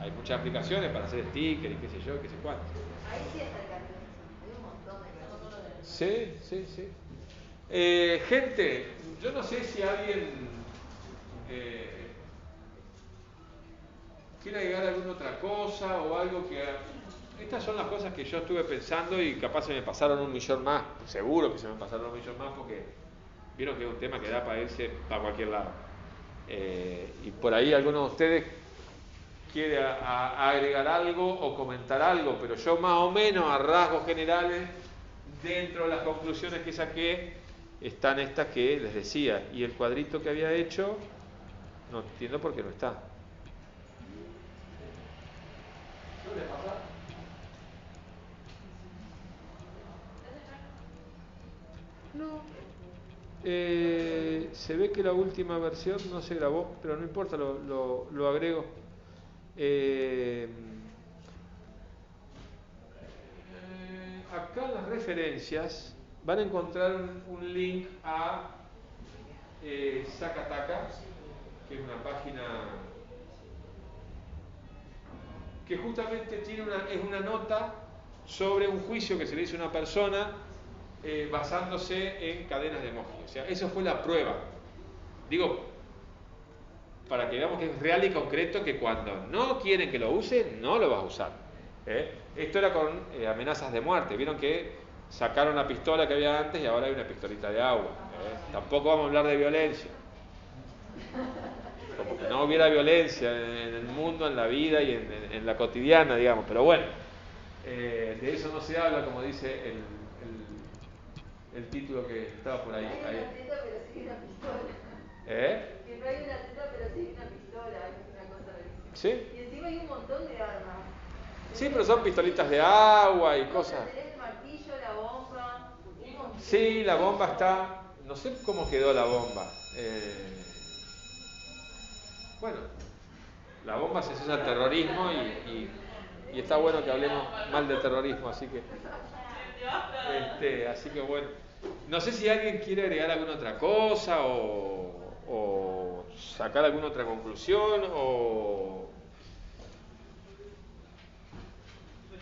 Hay muchas aplicaciones para hacer stickers y qué sé yo, qué sé cuánto. Ahí sí está el cartelito, hay un montón de carteles. Sí. Gente, yo no sé si alguien quiere agregar alguna otra cosa o algo que... Estas son las cosas que yo estuve pensando y capaz se me pasaron 1.000.000 más. Seguro que se me pasaron 1.000.000 más porque vieron que es un tema que da para irse para cualquier lado. Y por ahí alguno de ustedes quiere agregar algo o comentar algo, pero yo más o menos a rasgos generales, dentro de las conclusiones que saqué, están estas que les decía. Y el cuadrito que había hecho, no entiendo por qué no está. No. Se ve que la última versión no se grabó, pero no importa, lo agrego. Acá en las referencias van a encontrar un link a Zacataca, que es una página que justamente es una nota sobre un juicio que se le hizo a una persona basándose en cadenas de emoji. O sea, eso fue la prueba. Digo, para que veamos que es real y concreto, que cuando no quieren que lo use, no lo vas a usar. Esto era con amenazas de muerte. Vieron que sacaron la pistola que había antes y ahora hay una pistolita de agua. Tampoco vamos a hablar de violencia. Como que no hubiera violencia en el mundo, en la vida y en la cotidiana, digamos. Pero bueno, de eso no se habla, como dice el título que estaba por ahí. Hay una teta pero sigue una pistola. ¿Eh? Que no hay una teta pero sigue una pistola, es una cosa rarísima. ¿Sí? Y encima hay un montón de armas. Sí, pero son pistolitas de agua y No, cosas. tenés el martillo, la bomba. Sí, la bomba está... No sé cómo quedó la bomba. Bueno, la bomba se asocia al terrorismo y está bueno que hablemos mal del terrorismo, así que... así que bueno. No sé si alguien quiere agregar alguna otra cosa o sacar alguna otra conclusión o...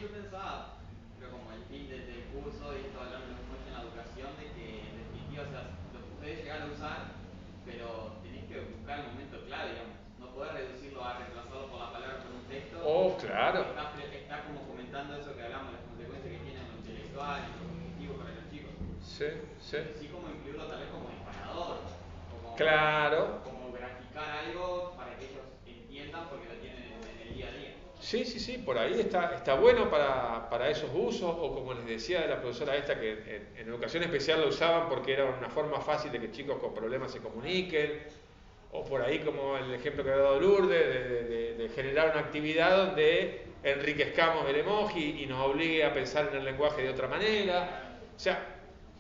Yo pensaba, pero como el fin del curso y esto hablando mucho en la educación, de que en definitiva, o sea, lo podés llegar a usar, pero tenés que buscar el momento clave, digamos. No podés reducirlo a reemplazarlo por la palabra por un texto. Oh, claro. Está como comentando eso que hablamos, las consecuencias que tiene en lo intelectual y lo cognitivo para los chicos. Sí, sí. Así como incluirlo tal vez como disparador. O como, Claro. como graficar algo para que ellos entiendan porque lo tienen en el día a día. Sí, sí, sí, por ahí está bueno para esos usos, o como les decía de la profesora esta, que en educación especial lo usaban porque era una forma fácil de que chicos con problemas se comuniquen, o por ahí como el ejemplo que había dado Lourdes, de generar una actividad donde enriquezcamos el emoji y nos obligue a pensar en el lenguaje de otra manera. O sea,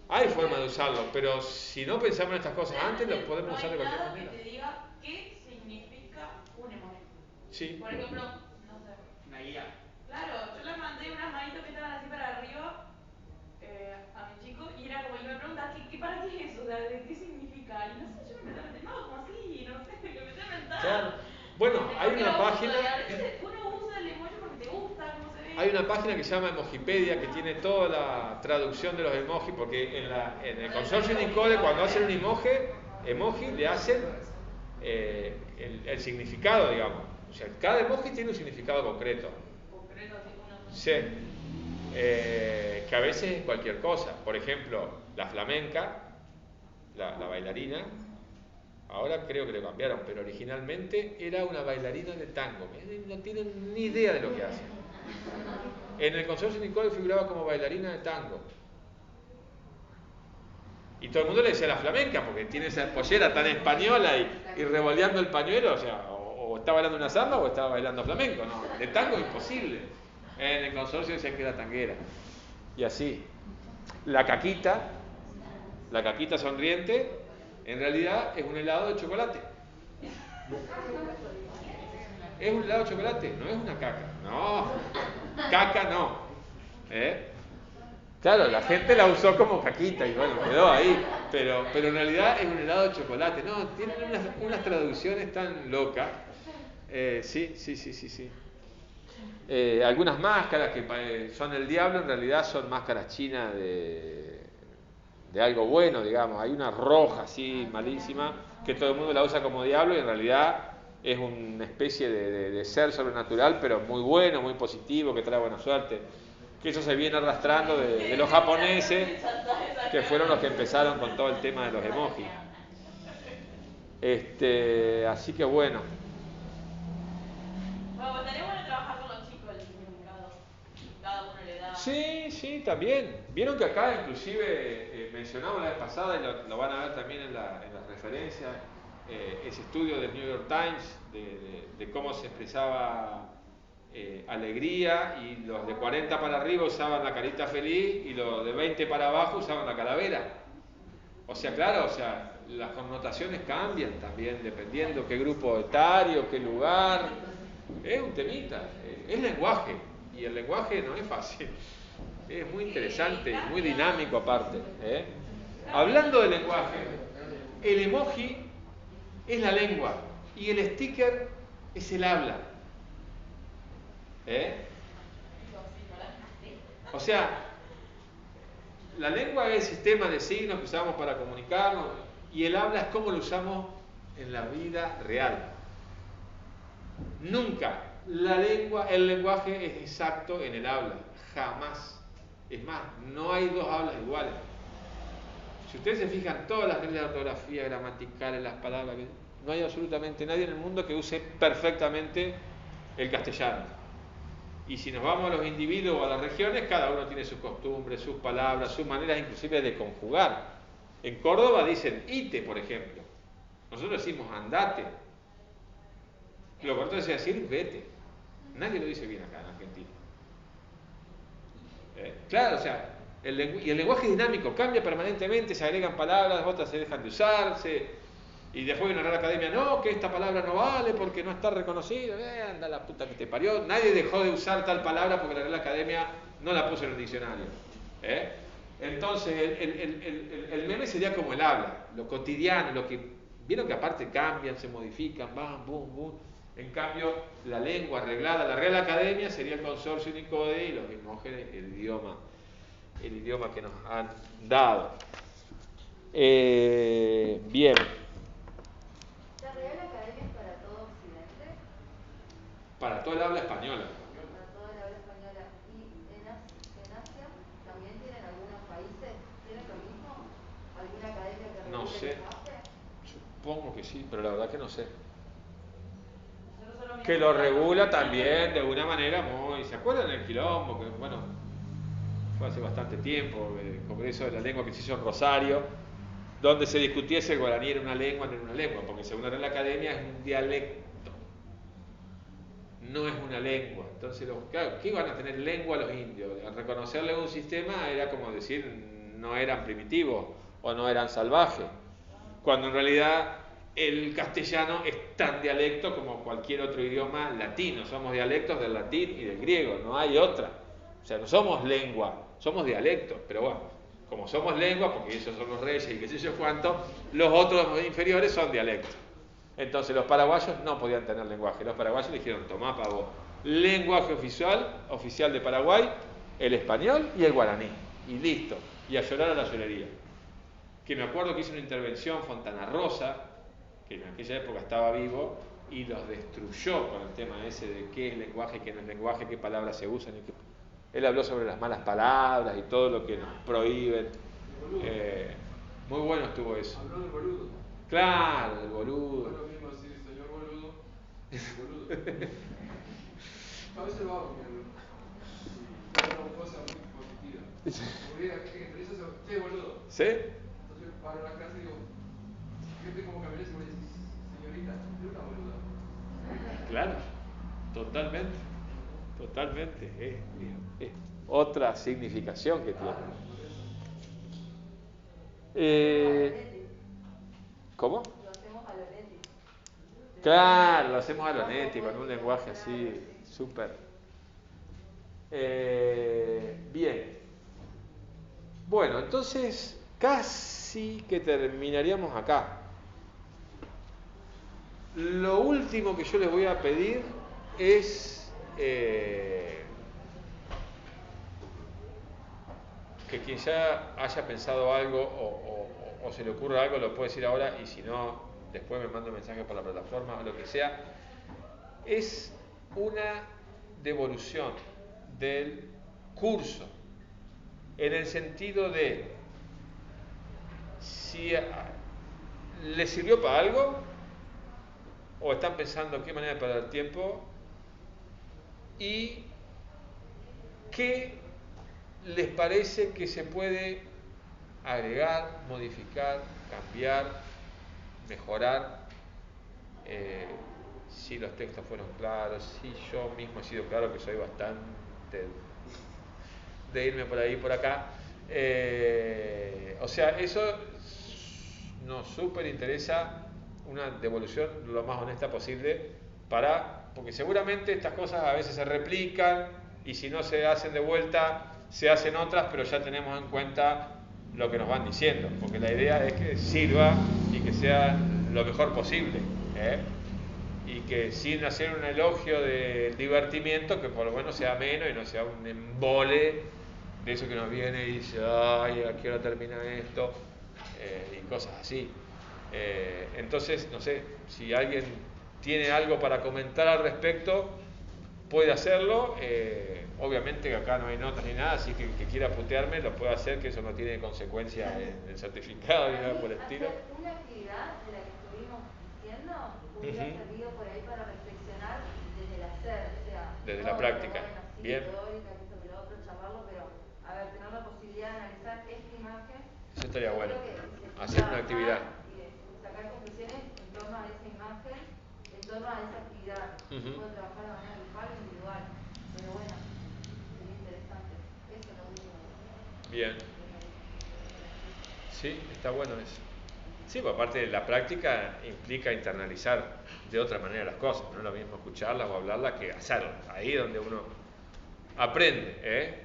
hay forma de usarlo, pero si no pensamos en estas cosas antes, lo podemos usar de cualquier No hay manera. nada que te diga qué significa un emoji. Sí. Por ejemplo, no sé. Una guía. Claro, yo le mandé unas manitos que estaban así para arriba a mi chico y era como, y me pregunta, ¿para qué es eso? O sea, ¿qué significa? Y no sé, yo me empecé a meter, no, como así, no sé, me empecé a inventar. Claro. Bueno, hay una página... Y a veces uno usa el emoji porque te gusta, cómo se ve. Hay una página que se llama Emojipedia que tiene toda la traducción de los emojis, porque en el consorcio Unicode cuando hacen un emoji le hacen el significado, digamos. O sea, cada emoji tiene un significado concreto. Concreto, así uno. Sí. Que a veces es cualquier cosa. Por ejemplo, la flamenca, la bailarina, ahora creo que lo cambiaron, pero originalmente era una bailarina de tango. No tienen ni idea de lo que hace. En el consorcio Unicode figuraba como bailarina de tango. Y todo el mundo le decía la flamenca, porque tiene esa pollera tan española y revoleando el pañuelo, o sea, o está bailando una samba o estaba bailando flamenco, no, de tango imposible. En el consorcio decían que era tanguera. Y así. La caquita sonriente, en realidad es un helado de chocolate. Es un helado de chocolate, no es una caca. No, caca no. Claro, la gente la usó como caquita y bueno, quedó ahí. Pero en realidad es un helado de chocolate. No, tienen unas traducciones tan locas. Sí. Algunas máscaras que son el diablo en realidad son máscaras chinas de algo bueno, digamos. Hay una roja así malísima que todo el mundo la usa como diablo y en realidad es una especie de ser sobrenatural, pero muy bueno, muy positivo, que trae buena suerte. Que eso se viene arrastrando de los japoneses, que fueron los que empezaron con todo el tema de los emojis. Así que bueno. Bueno, estaría bueno trabajar con los chicos el significado. Cada uno le da. Sí, también. Vieron que acá inclusive mencionamos la vez pasada y lo van a ver también en las referencias, ese estudio del New York Times de cómo se expresaba alegría, y los de 40 para arriba usaban la carita feliz y los de 20 para abajo usaban la calavera. O sea, claro, las connotaciones cambian también dependiendo qué grupo etario, qué lugar. Es un temita, es lenguaje, y el lenguaje no es fácil, es muy interesante y muy dinámico aparte. Hablando de lenguaje, el emoji es la lengua y el sticker es el habla. O sea, la lengua es el sistema de signos que usamos para comunicarnos y el habla es cómo lo usamos en la vida real. Nunca el lenguaje es exacto en el habla, jamás. Es más, no hay dos hablas iguales. Si ustedes se fijan, todas las reglas de ortografía, gramaticales, las palabras, no hay absolutamente nadie en el mundo que use perfectamente el castellano. Y si nos vamos a los individuos o a las regiones, cada uno tiene sus costumbres, sus palabras, sus maneras inclusive de conjugar. En Córdoba dicen ite, por ejemplo. Nosotros decimos andate. Lo correcto es decir vete. Nadie lo dice bien acá en Argentina. Claro, o sea, el lenguaje dinámico cambia permanentemente, se agregan palabras, otras se dejan de usarse, y después viene la Real Academia, no, que esta palabra no vale porque no está reconocida, anda la puta que te parió. Nadie dejó de usar tal palabra porque la Real Academia no la puso en el diccionario. Entonces, el meme sería como el habla, lo cotidiano, lo que vieron que aparte cambian, se modifican, van, boom, boom. En cambio, la lengua arreglada, la Real Academia sería el consorcio Unicode y los Hermógenes, el idioma que nos han dado. Bien. ¿La Real Academia es para todo Occidente? Para todo el habla española. Para todo el habla española. ¿Y en Asia también tienen algunos países? ¿Tienen lo mismo? ¿Alguna academia que regule No sé. el lenguaje? Supongo que sí, pero la verdad que no sé. Nosotros Que lo regula también de alguna manera muy... ¿Se acuerdan del quilombo? Que bueno, fue hace bastante tiempo, el Congreso de la Lengua que se hizo en Rosario, donde se discutía si el guaraní era una lengua o no era una lengua, porque según la Real Academia es un dialecto, no es una lengua. Entonces, claro, ¿qué iban a tener lengua los indios? Al reconocerle un sistema era como decir no eran primitivos o no eran salvajes, cuando en realidad el castellano es tan dialecto como cualquier otro idioma latino. Somos dialectos del latín y del griego, no hay otra. O sea, no somos lengua, somos dialectos, pero bueno, como somos lengua, porque esos son los reyes y qué sé yo cuánto, los otros inferiores son dialectos. Entonces los paraguayos no podían tener lenguaje. Los paraguayos dijeron, tomá pavo, lenguaje oficial de Paraguay, el español y el guaraní. Y listo, y a llorar a la llorería. Que me acuerdo que hizo una intervención Fontana Rosa, que en aquella época estaba vivo, y los destruyó con el tema ese de qué es lenguaje, qué no es lenguaje, qué palabras se usan. Él habló sobre las malas palabras y todo lo que nos prohíben. Muy bueno estuvo eso. Habló del boludo. Claro, del boludo. No es lo mismo decir señor boludo, boludo. A veces lo hago, pero es una cosa muy positiva. Porque entre ellos, che boludo. ¿Sí? Entonces paro la clase y digo, fíjate cómo caminé y vos decís, señorita, es una boluda. Claro, totalmente. Totalmente. Es otra significación que tiene. ¿Cómo? Lo hacemos a lo neti. Claro, lo hacemos a lo neti, con un lenguaje así, súper. Bien. Bueno, entonces casi que terminaríamos acá. Lo último que yo les voy a pedir es que quien ya haya pensado algo o se le ocurra algo lo puede decir ahora, y si no, después me manda un mensaje por la plataforma o lo que sea. Es una devolución del curso, en el sentido de si les sirvió para algo o están pensando qué manera de perder tiempo y qué les parece que se puede agregar, modificar, cambiar, mejorar, si los textos fueron claros, si yo mismo he sido claro, que soy bastante de irme por ahí y por acá. O sea, eso nos súper interesa, una devolución lo más honesta posible, porque seguramente estas cosas a veces se replican y si no se hacen de vuelta, se hacen otras, pero ya tenemos en cuenta lo que nos van diciendo, porque la idea es que sirva y que sea lo mejor posible, y que sin hacer un elogio del divertimiento, que por lo menos sea menos y no sea un embole de eso que nos viene y dice, ay, ¿a qué hora termina esto? Y cosas así. Entonces, no sé, si alguien tiene algo para comentar al respecto, puede hacerlo. Obviamente que acá no hay notas ni nada, así que el que quiera putearme lo puede hacer, que eso no tiene consecuencia en el certificado ni nada por el estilo. Hacer una actividad de la que estuvimos diciendo hubiera servido por ahí para reflexionar desde el hacer, o sea, desde no, la práctica. Bueno, sí, Bien. teórica, que esto que lo otro, charlarlo, pero a ver, tener la posibilidad de analizar esta imagen. Eso estaría Yo bueno. creo que Hacer una actividad. y sacar conclusiones en torno a esa imagen, en torno a esa actividad. Se puede trabajar de manera grupal o individual, pero bueno, sería interesante. Eso es lo último. Bien. Sí, está bueno eso. Sí, pues aparte la práctica implica internalizar de otra manera las cosas. No es lo mismo escucharlas o hablarlas que hacerlas. Ahí es donde uno aprende, ¿eh?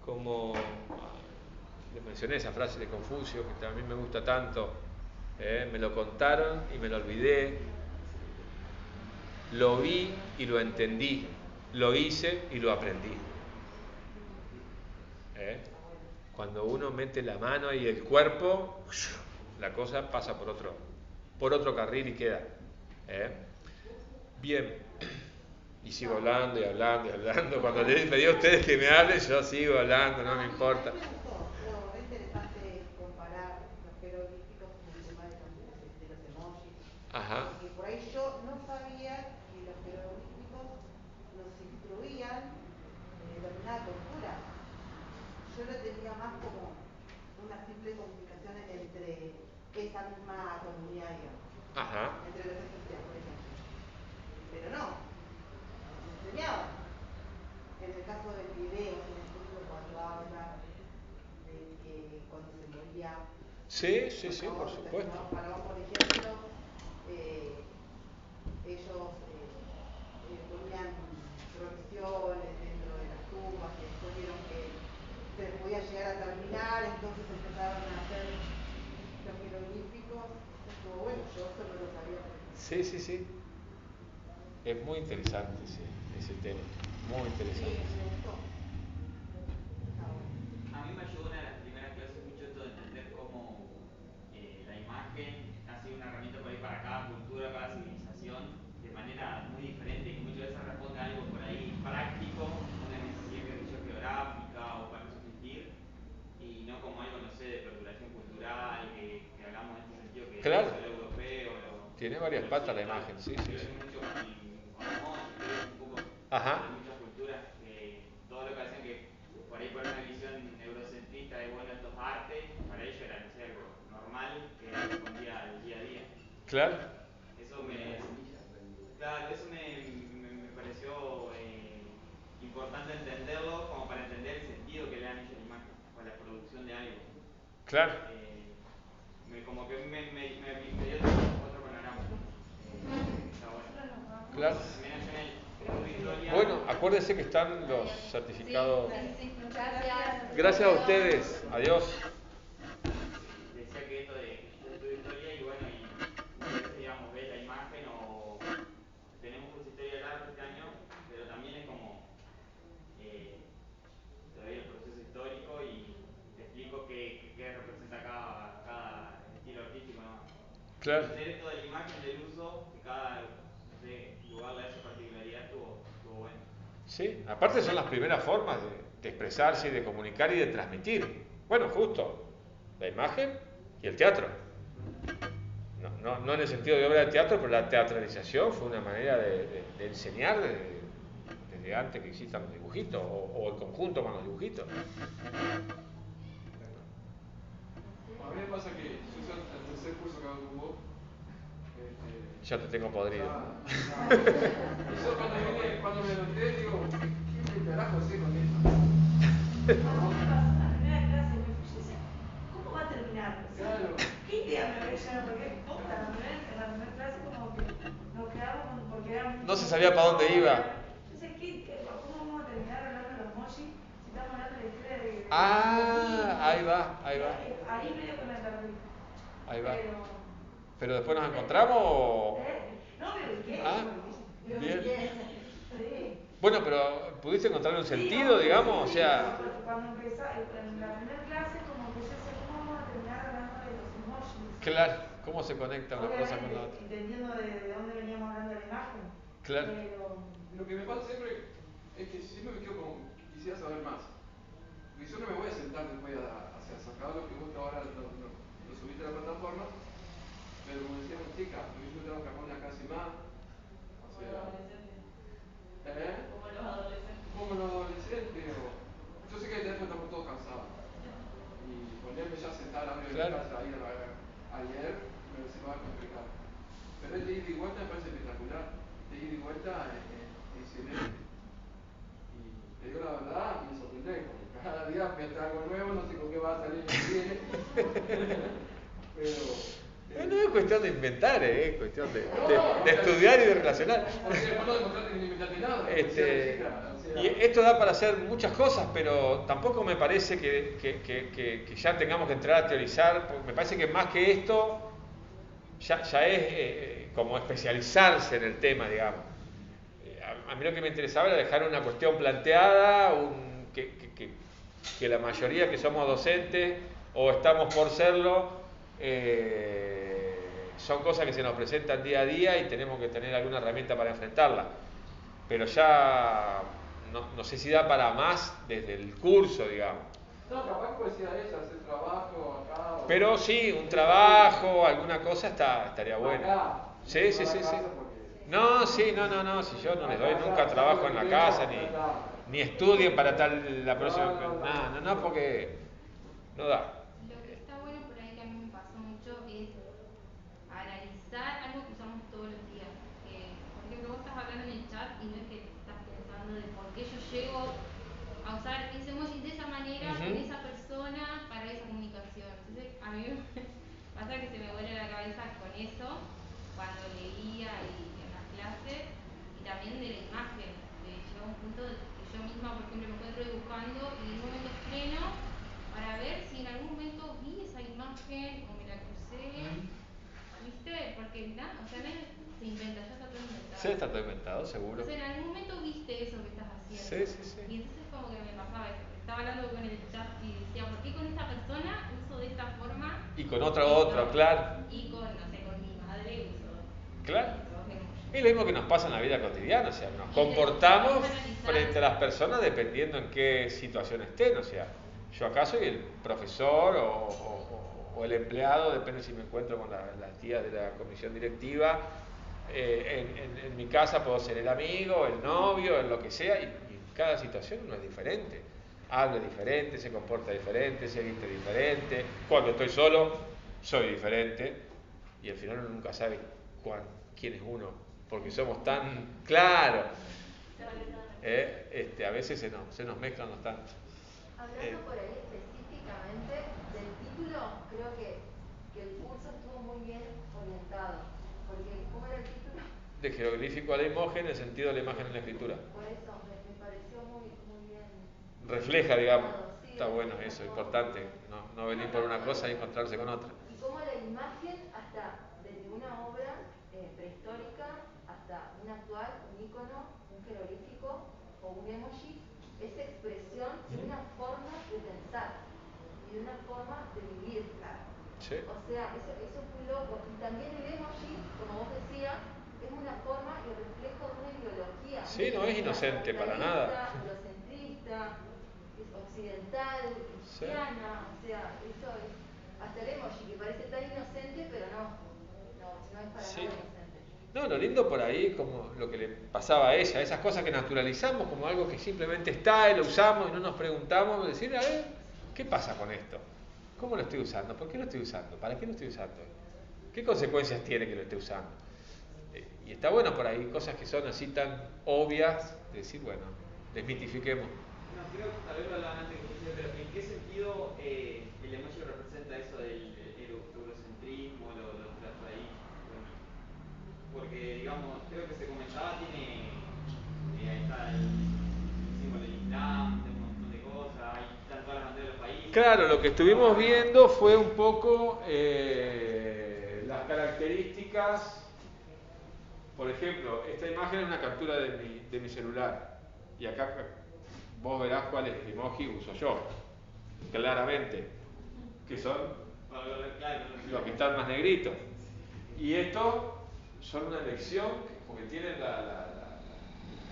Como les mencioné esa frase de Confucio, que también me gusta tanto. Me lo contaron y me lo olvidé. Lo vi y lo entendí. Lo hice y lo aprendí. Cuando uno mete la mano y el cuerpo, la cosa pasa por otro carril y queda. Bien. Y sigo hablando y hablando y hablando. Cuando les pedí a ustedes que me hablen, yo sigo hablando, no me importa. Me gustó, es interesante comparar los jeroglíficos con el tema de los emojis. Ajá. Porque por ahí yo no sabía que los jeroglíficos nos instruían en determinada cultura. Yo lo tenía más como una simple comunicación entre esa misma comunidad, digamos. Ajá. Entre los egipcios, por ejemplo. Pero no, nos enseñaban. En el caso del video, por ejemplo, cuando habla de que cuando se moría, Sí, por supuesto. Faraón, por ejemplo, ellos ponían provisiones dentro de las tumbas y después vieron que se podía llegar a terminar, entonces empezaron a hacer los jeroglíficos. Estuvo bueno, yo eso no lo sabía. Sí. Es muy interesante ese tema. Muy interesante. Sí, me gustó. A mí me ayudó una de las primeras clases mucho esto de entender cómo la imagen ha sido una herramienta por ahí para cada cultura, cada civilización, de manera muy diferente, que muchas veces responde a algo por ahí práctico, una necesidad geográfica o para subsistir, y no como algo, no sé, de perduración cultural, que hablamos en este sentido, que Claro. es lo europeo. Tiene varias patas la imagen, sí. Mucho con los monjes, un poco Ajá. de muchas culturas, todo lo que hacen que por ahí por una visión eurocentrista de bueno, estos artes, para ellos era, no sé, algo normal que respondía al día a día. Claro. Eso me pareció importante entenderlo como para entender el sentido que le dan ellos a la imagen, o a la producción de algo. Claro. Como que me dio otro panorama. Está bueno. Claro. También allá en el estudio de historia. Bueno, acuérdense que están los certificados. Sí, gracias. Gracias a ustedes. Adiós. Decía que esto de yo estudio historia y bueno, y muchas veces digamos ves la imagen o tenemos curso de historia del arte este año, pero también es como te doy el proceso histórico y te explico qué representa cada estilo artístico, ¿no? Claro. Entender esto de la imagen, del uso, que cada lugar le da su particularidad, estuvo bueno. Sí, aparte son las primeras formas de expresarse y de comunicar y de transmitir. Bueno, justo, la imagen y el teatro. No en el sentido de obra de teatro, pero la teatralización fue una manera de enseñar desde antes que existan los dibujitos o el conjunto con los dibujitos. A mí me pasa que yo soy el tercer curso que hago con vos. Ya te tengo podrido. Y yo cuando me noté, digo, ¿qué carajo sé con esto? La primera clase me fui y decía, ¿cómo va a terminar? Claro. ¿Qué idea me había llegado? Porque posta, en la primera clase como que nos quedamos porque era muy... No se sabía para dónde iba. Entonces, ¿cómo vamos a terminar hablando de los mochi si estamos hablando de la historia de... Ahí va. Ahí medio que me perdí. Ahí va. ¿Pero después nos encontramos o...? No, me ubiqué. Bien. Sí. Bueno, pero ¿pudiste encontrar un sentido, digamos? O sea... Cuando empecé, en la primera clase, como que yo sé cómo vamos a terminar hablando de los emojis. Claro, ¿cómo se conecta una cosa con la otra? Entendiendo de dónde veníamos hablando de la imagen. Claro. Lo que me pasa siempre es que siempre me quedo como, quisiera saber más. Porque yo no me voy a sentar después a sacar lo que vos ahora lo subiste a la plataforma, pero como decía una chica, yo tengo que armar una casa y más. O sea, Como los adolescentes. Como como los adolescentes, yo sé que después estamos todos cansados. Y ponerme ya a sentar a abrir Claro. mi casa ayer, se me va a complicar. Pero el de ida y vuelta me parece espectacular. De ida y vuelta es excelente. Y te digo la verdad, me sorprende, porque cada día me trae algo nuevo, no sé con qué va a salir el que viene. Pero. No es cuestión de inventar, es cuestión de estudiar y de relacionar. Porque después no demostraste ni inventaste nada. Y esto da para hacer muchas cosas, pero tampoco me parece que ya tengamos que entrar a teorizar. Me parece que más que esto, ya es como especializarse en el tema, digamos. A mí lo que me interesaba era dejar una cuestión planteada, que la mayoría que somos docentes o estamos por serlo, son cosas que se nos presentan día a día y tenemos que tener alguna herramienta para enfrentarla. Pero ya no sé si da para más desde el curso, digamos. No, capaz que decía ella, hacer trabajo acá. Pero sí, un trabajo, alguna cosa estaría bueno. Sí. No, si yo no les doy nunca trabajo en la casa, ni estudien para tal la próxima. No, porque no da. Lo que está bueno por ahí que a mí me pasó mucho es analizar algo que usamos todos los días. Por ejemplo, vos estás hablando en el chat y no es que estás pensando de por qué yo llego a usar ese emoji de esa manera con esa persona para esa comunicación. Entonces, a mí me pasa que se me vuelve la cabeza con eso cuando leía y en las clases, y también de la imagen. Llega un punto que yo misma, por ejemplo, me encuentro dibujando y en un momento freno para ver si en algún momento vi esa imagen o me la crucé. ¿Viste? Porque o sea, nadie se inventa, ya está todo inventado. Sí, está todo inventado, seguro. Entonces, en algún momento viste eso que estás haciendo. Sí. Y entonces como que me pasaba eso. Estaba hablando con el chat y decía, ¿por qué con esta persona uso de esta forma? Y con otro, claro. Y con, no sé, con mi madre uso. Claro. Es lo mismo que nos pasa en la vida cotidiana, o sea, nos comportamos frente a las personas dependiendo en qué situación estén, o sea, yo acá soy el profesor o el empleado, depende si me encuentro con las tías de la comisión directiva, en mi casa puedo ser el amigo, el novio, lo que sea, y en cada situación uno es diferente, habla diferente, se comporta diferente, se viste diferente, cuando estoy solo soy diferente, y al final uno nunca sabe quién es uno, porque somos tan claros, a veces se nos mezclan los tantos. Hablando por ahí específicamente del título, creo que el curso estuvo muy bien orientado, porque ¿cómo era el título? De jeroglífico a la imagen, el sentido de la imagen en la escritura. Por eso me pareció muy bien. Refleja, digamos. Sí, está bueno eso, importante. No venir por una cosa y encontrarse con otra. Y cómo la imagen, hasta desde una obra prehistórica hasta una actual, un ícono, un jeroglífico o un emoji, es expresión de una forma de pensar y de una forma de vivir. Sí. O sea, eso es muy loco. Y también el emoji, como vos decías, es una forma y reflejo de una ideología. Sí, no es inocente para nada. Eurocentrista, es occidental, cristiana, o sea, eso es. Hasta el emoji que parece tan inocente, pero no es para nada inocente. No, lo lindo por ahí, como lo que le pasaba a ella, esas cosas que naturalizamos como algo que simplemente está y lo usamos y no nos preguntamos, decir, a ver, ¿qué pasa con esto? ¿Cómo lo estoy usando? ¿Por qué lo estoy usando? ¿Para qué lo estoy usando? ¿Qué consecuencias tiene que lo esté usando? Y está bueno por ahí, cosas que son así tan obvias, de decir, bueno, desmitifiquemos. No, creo que tal vez lo hablaban antes, pero ¿en qué sentido el emoji representa eso del eurocentrismo, lo por ahí? Bueno, porque, digamos, creo que se comentaba, ahí está el símbolo del Islam, de un montón de cosas, ahí están todas las banderas de los países. Claro, lo que estuvimos viendo fue un poco las características. Por ejemplo, esta imagen es una captura de mi celular. Y acá vos verás cuál es el emoji uso yo. Claramente. Que son los que están más negritos. Y estos son una elección porque tienen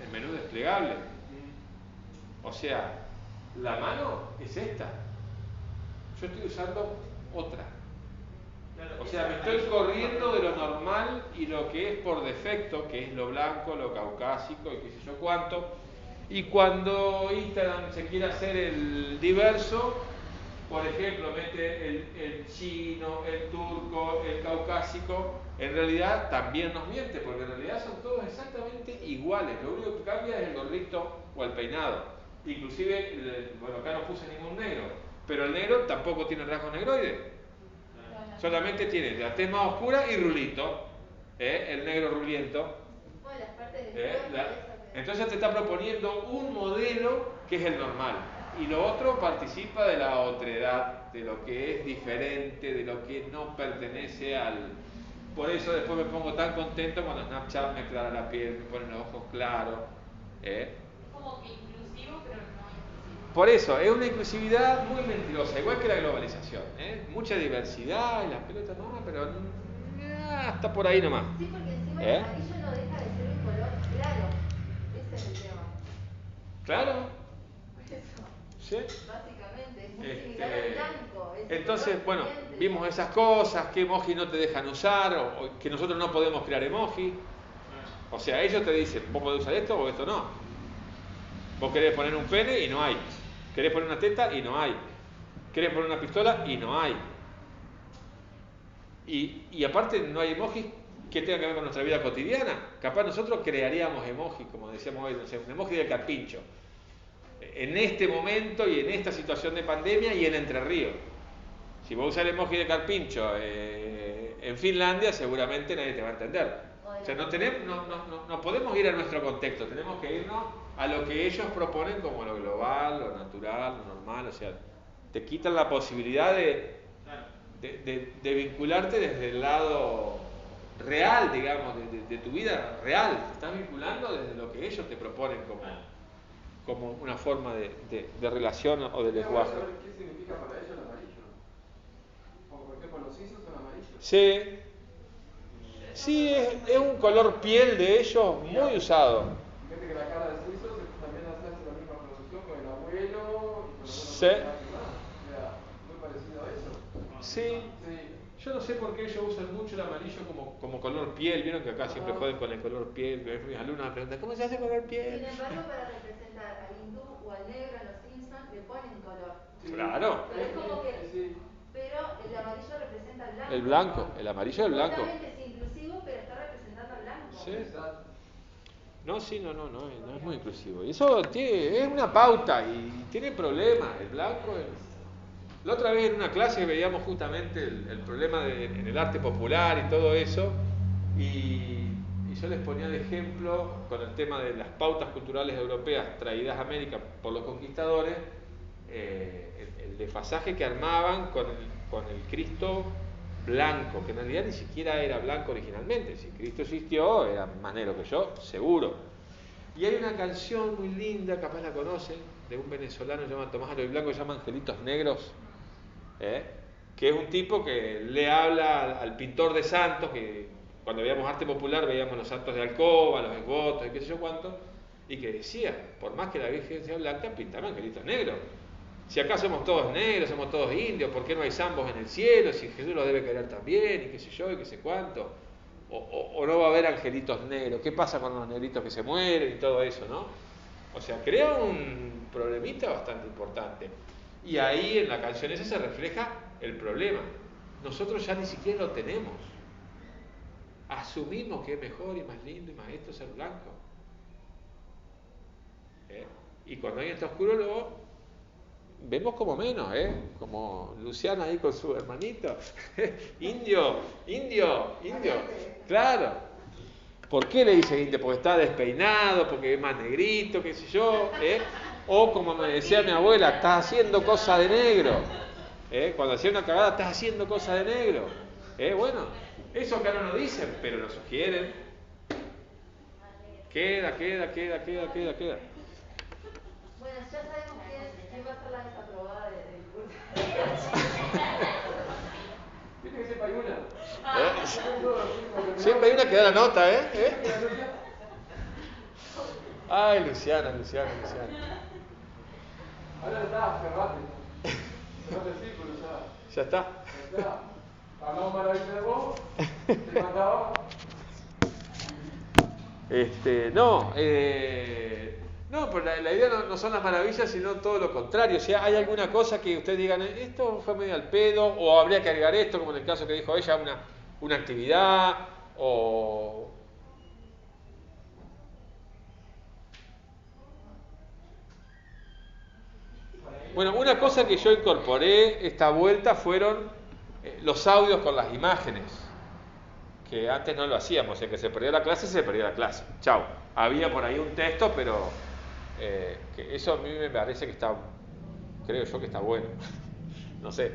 el menú desplegable. O sea, la mano es esta. Yo estoy usando otra. O sea, me estoy corriendo de lo normal y lo que es por defecto, que es lo blanco, lo caucásico y qué sé yo cuánto, Y cuando Instagram se quiere hacer el diverso, por ejemplo, mete el chino, el turco, el caucásico, en realidad también nos miente, porque en realidad son todos exactamente iguales. Lo único que cambia es el gorrito o el peinado. Inclusive, bueno, acá no puse ningún negro, pero el negro tampoco tiene rasgos negroides. Solamente tiene la tez más oscura y rulito, el negro ruliento. Bueno, las partes del cuerpo, Entonces te está proponiendo un modelo que es el normal. Y lo otro participa de la otredad, de lo que es diferente, de lo que no pertenece al... Por eso después me pongo tan contento cuando Snapchat me aclara la piel, me pone los ojos claros. Es como que inclusivo, pero no inclusivo. Por eso, es una inclusividad muy mentirosa, igual que la globalización. Mucha diversidad y las pelotas no, pero hasta por ahí nomás. Sí, porque encima el amarillo no deja de ser un color claro. Ese es el tema. ¿Claro? Eso. ¿Sí? Básicamente, es muy similar al blanco. Entonces, bueno, vimos esas cosas, qué emoji no te dejan usar, o que nosotros no podemos crear emoji. O sea, ellos te dicen, vos podés usar esto o esto no. Vos querés poner un pene y no hay. Querés poner una teta y no hay. Querés poner una pistola y no hay. Y aparte no hay emojis que tengan que ver con nuestra vida cotidiana. Capaz nosotros crearíamos emojis, como decíamos hoy, no sé, un emoji del carpincho. En este momento y en esta situación de pandemia y en Entre Ríos. Si vos usás el emoji de carpincho en Finlandia, seguramente nadie te va a entender. O sea, no podemos ir a nuestro contexto, tenemos que irnos a lo que ellos proponen como lo global, lo natural, lo normal. O sea, te quitan la posibilidad de vincularte desde el lado real, digamos, de tu vida real. Te estás vinculando desde lo que ellos te proponen como una forma de relación o de lenguaje. ¿Qué significa para ellos el amarillo? Como por ejemplo los suizos son amarillos. Sí, es un color piel de ellos muy usado. Fíjate que la cara de suizos también hace la misma producción con el abuelo y con Sí. muy parecido a eso. Sí. Yo no sé por qué ellos usan mucho el amarillo como color piel. Vieron que acá siempre joden con el color piel. Mis alumnos me preguntan, ¿cómo se hace color piel? Sin embargo, para representar al hindú o al negro en los Simpsons le ponen color. Claro. Pero es como que... Pero el amarillo representa al blanco. El blanco, el amarillo es el blanco. Exactamente, es inclusivo, pero está representando al blanco. Sí. No es muy inclusivo. Y eso es una pauta y tiene problemas. El blanco La otra vez en una clase veíamos justamente el problema en el arte popular y todo eso, y yo les ponía de ejemplo con el tema de las pautas culturales europeas traídas a América por los conquistadores, el desfasaje que armaban con el Cristo blanco, que en realidad ni siquiera era blanco originalmente. Si Cristo existió, era más negro que yo, seguro. Y hay una canción muy linda, capaz la conocen, de un venezolano llamado Tomás Aloy Blanco, que se llama Angelitos Negros, que es un tipo que le habla al pintor de santos, que cuando veíamos arte popular veíamos los santos de Alcoba, los esvotos y qué sé yo cuánto, y que decía, por más que la Virgen sea blanca, pintame angelitos negros. Si acá somos todos negros, somos todos indios, ¿por qué no hay zambos en el cielo? Si Jesús los debe querer también, y qué sé yo, y qué sé cuánto. O no va a haber angelitos negros. ¿Qué pasa con los negritos que se mueren y todo eso, no? O sea, crea un problemita bastante importante. Y ahí en la canción esa se refleja el problema. Nosotros ya ni siquiera lo tenemos. Asumimos que es mejor y más lindo y más esto ser blanco. Y cuando alguien está oscuro luego vemos como menos, como Luciana ahí con su hermanito. Indio. Claro. ¿Por qué le dice indio? Porque está despeinado, porque es más negrito, qué sé yo. O como me decía mi abuela, estás haciendo cosa de negro. Cuando hacía una cagada, estás haciendo cosa de negro. Bueno, eso acá no lo dicen, pero lo sugieren. Queda. Bueno, ya sabemos quién va a ser la desaprobada del curso. Tiene que ser Payuna. Siempre hay una que da la nota, Ay, Luciana. Ahora está, cerrate el círculo ya. Ya está. Hablamos maravilla de vos, te mandaba. No, pero la idea no son las maravillas, sino todo lo contrario. Si hay alguna cosa que ustedes digan, esto fue medio al pedo, o habría que agregar esto, como en el caso que dijo ella, una actividad, o... Bueno, una cosa que yo incorporé esta vuelta fueron los audios con las imágenes, que antes no lo hacíamos, el que se perdió la clase, se perdió la clase. Chao. Había por ahí un texto, pero que eso a mí me parece que está, creo yo que está bueno. No sé.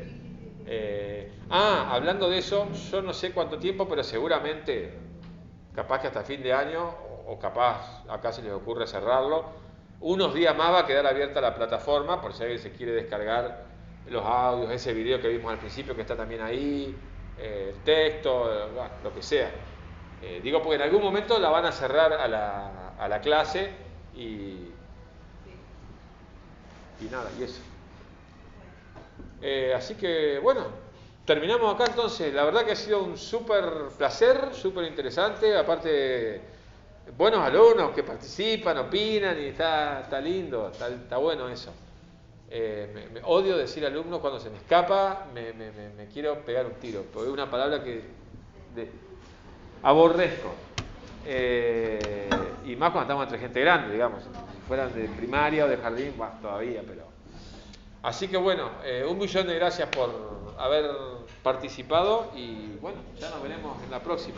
Hablando de eso, yo no sé cuánto tiempo, pero seguramente, capaz que hasta fin de año, o capaz acá se les ocurre cerrarlo, unos días más va a quedar abierta la plataforma, por si alguien se quiere descargar los audios, ese video que vimos al principio que está también ahí, el texto, lo que sea. Digo porque en algún momento la van a cerrar a la clase y nada, y eso. Así que bueno, terminamos acá entonces. La verdad que ha sido un súper placer, súper interesante, aparte buenos alumnos que participan, opinan y está lindo, está bueno eso. Me odio decir alumnos cuando se me escapa, me quiero pegar un tiro, porque es una palabra que aborrezco. Y más cuando estamos entre gente grande, digamos. Si fueran de primaria o de jardín, todavía, pero... Así que bueno, 1.000.000 de gracias por haber participado y bueno, ya nos veremos en la próxima.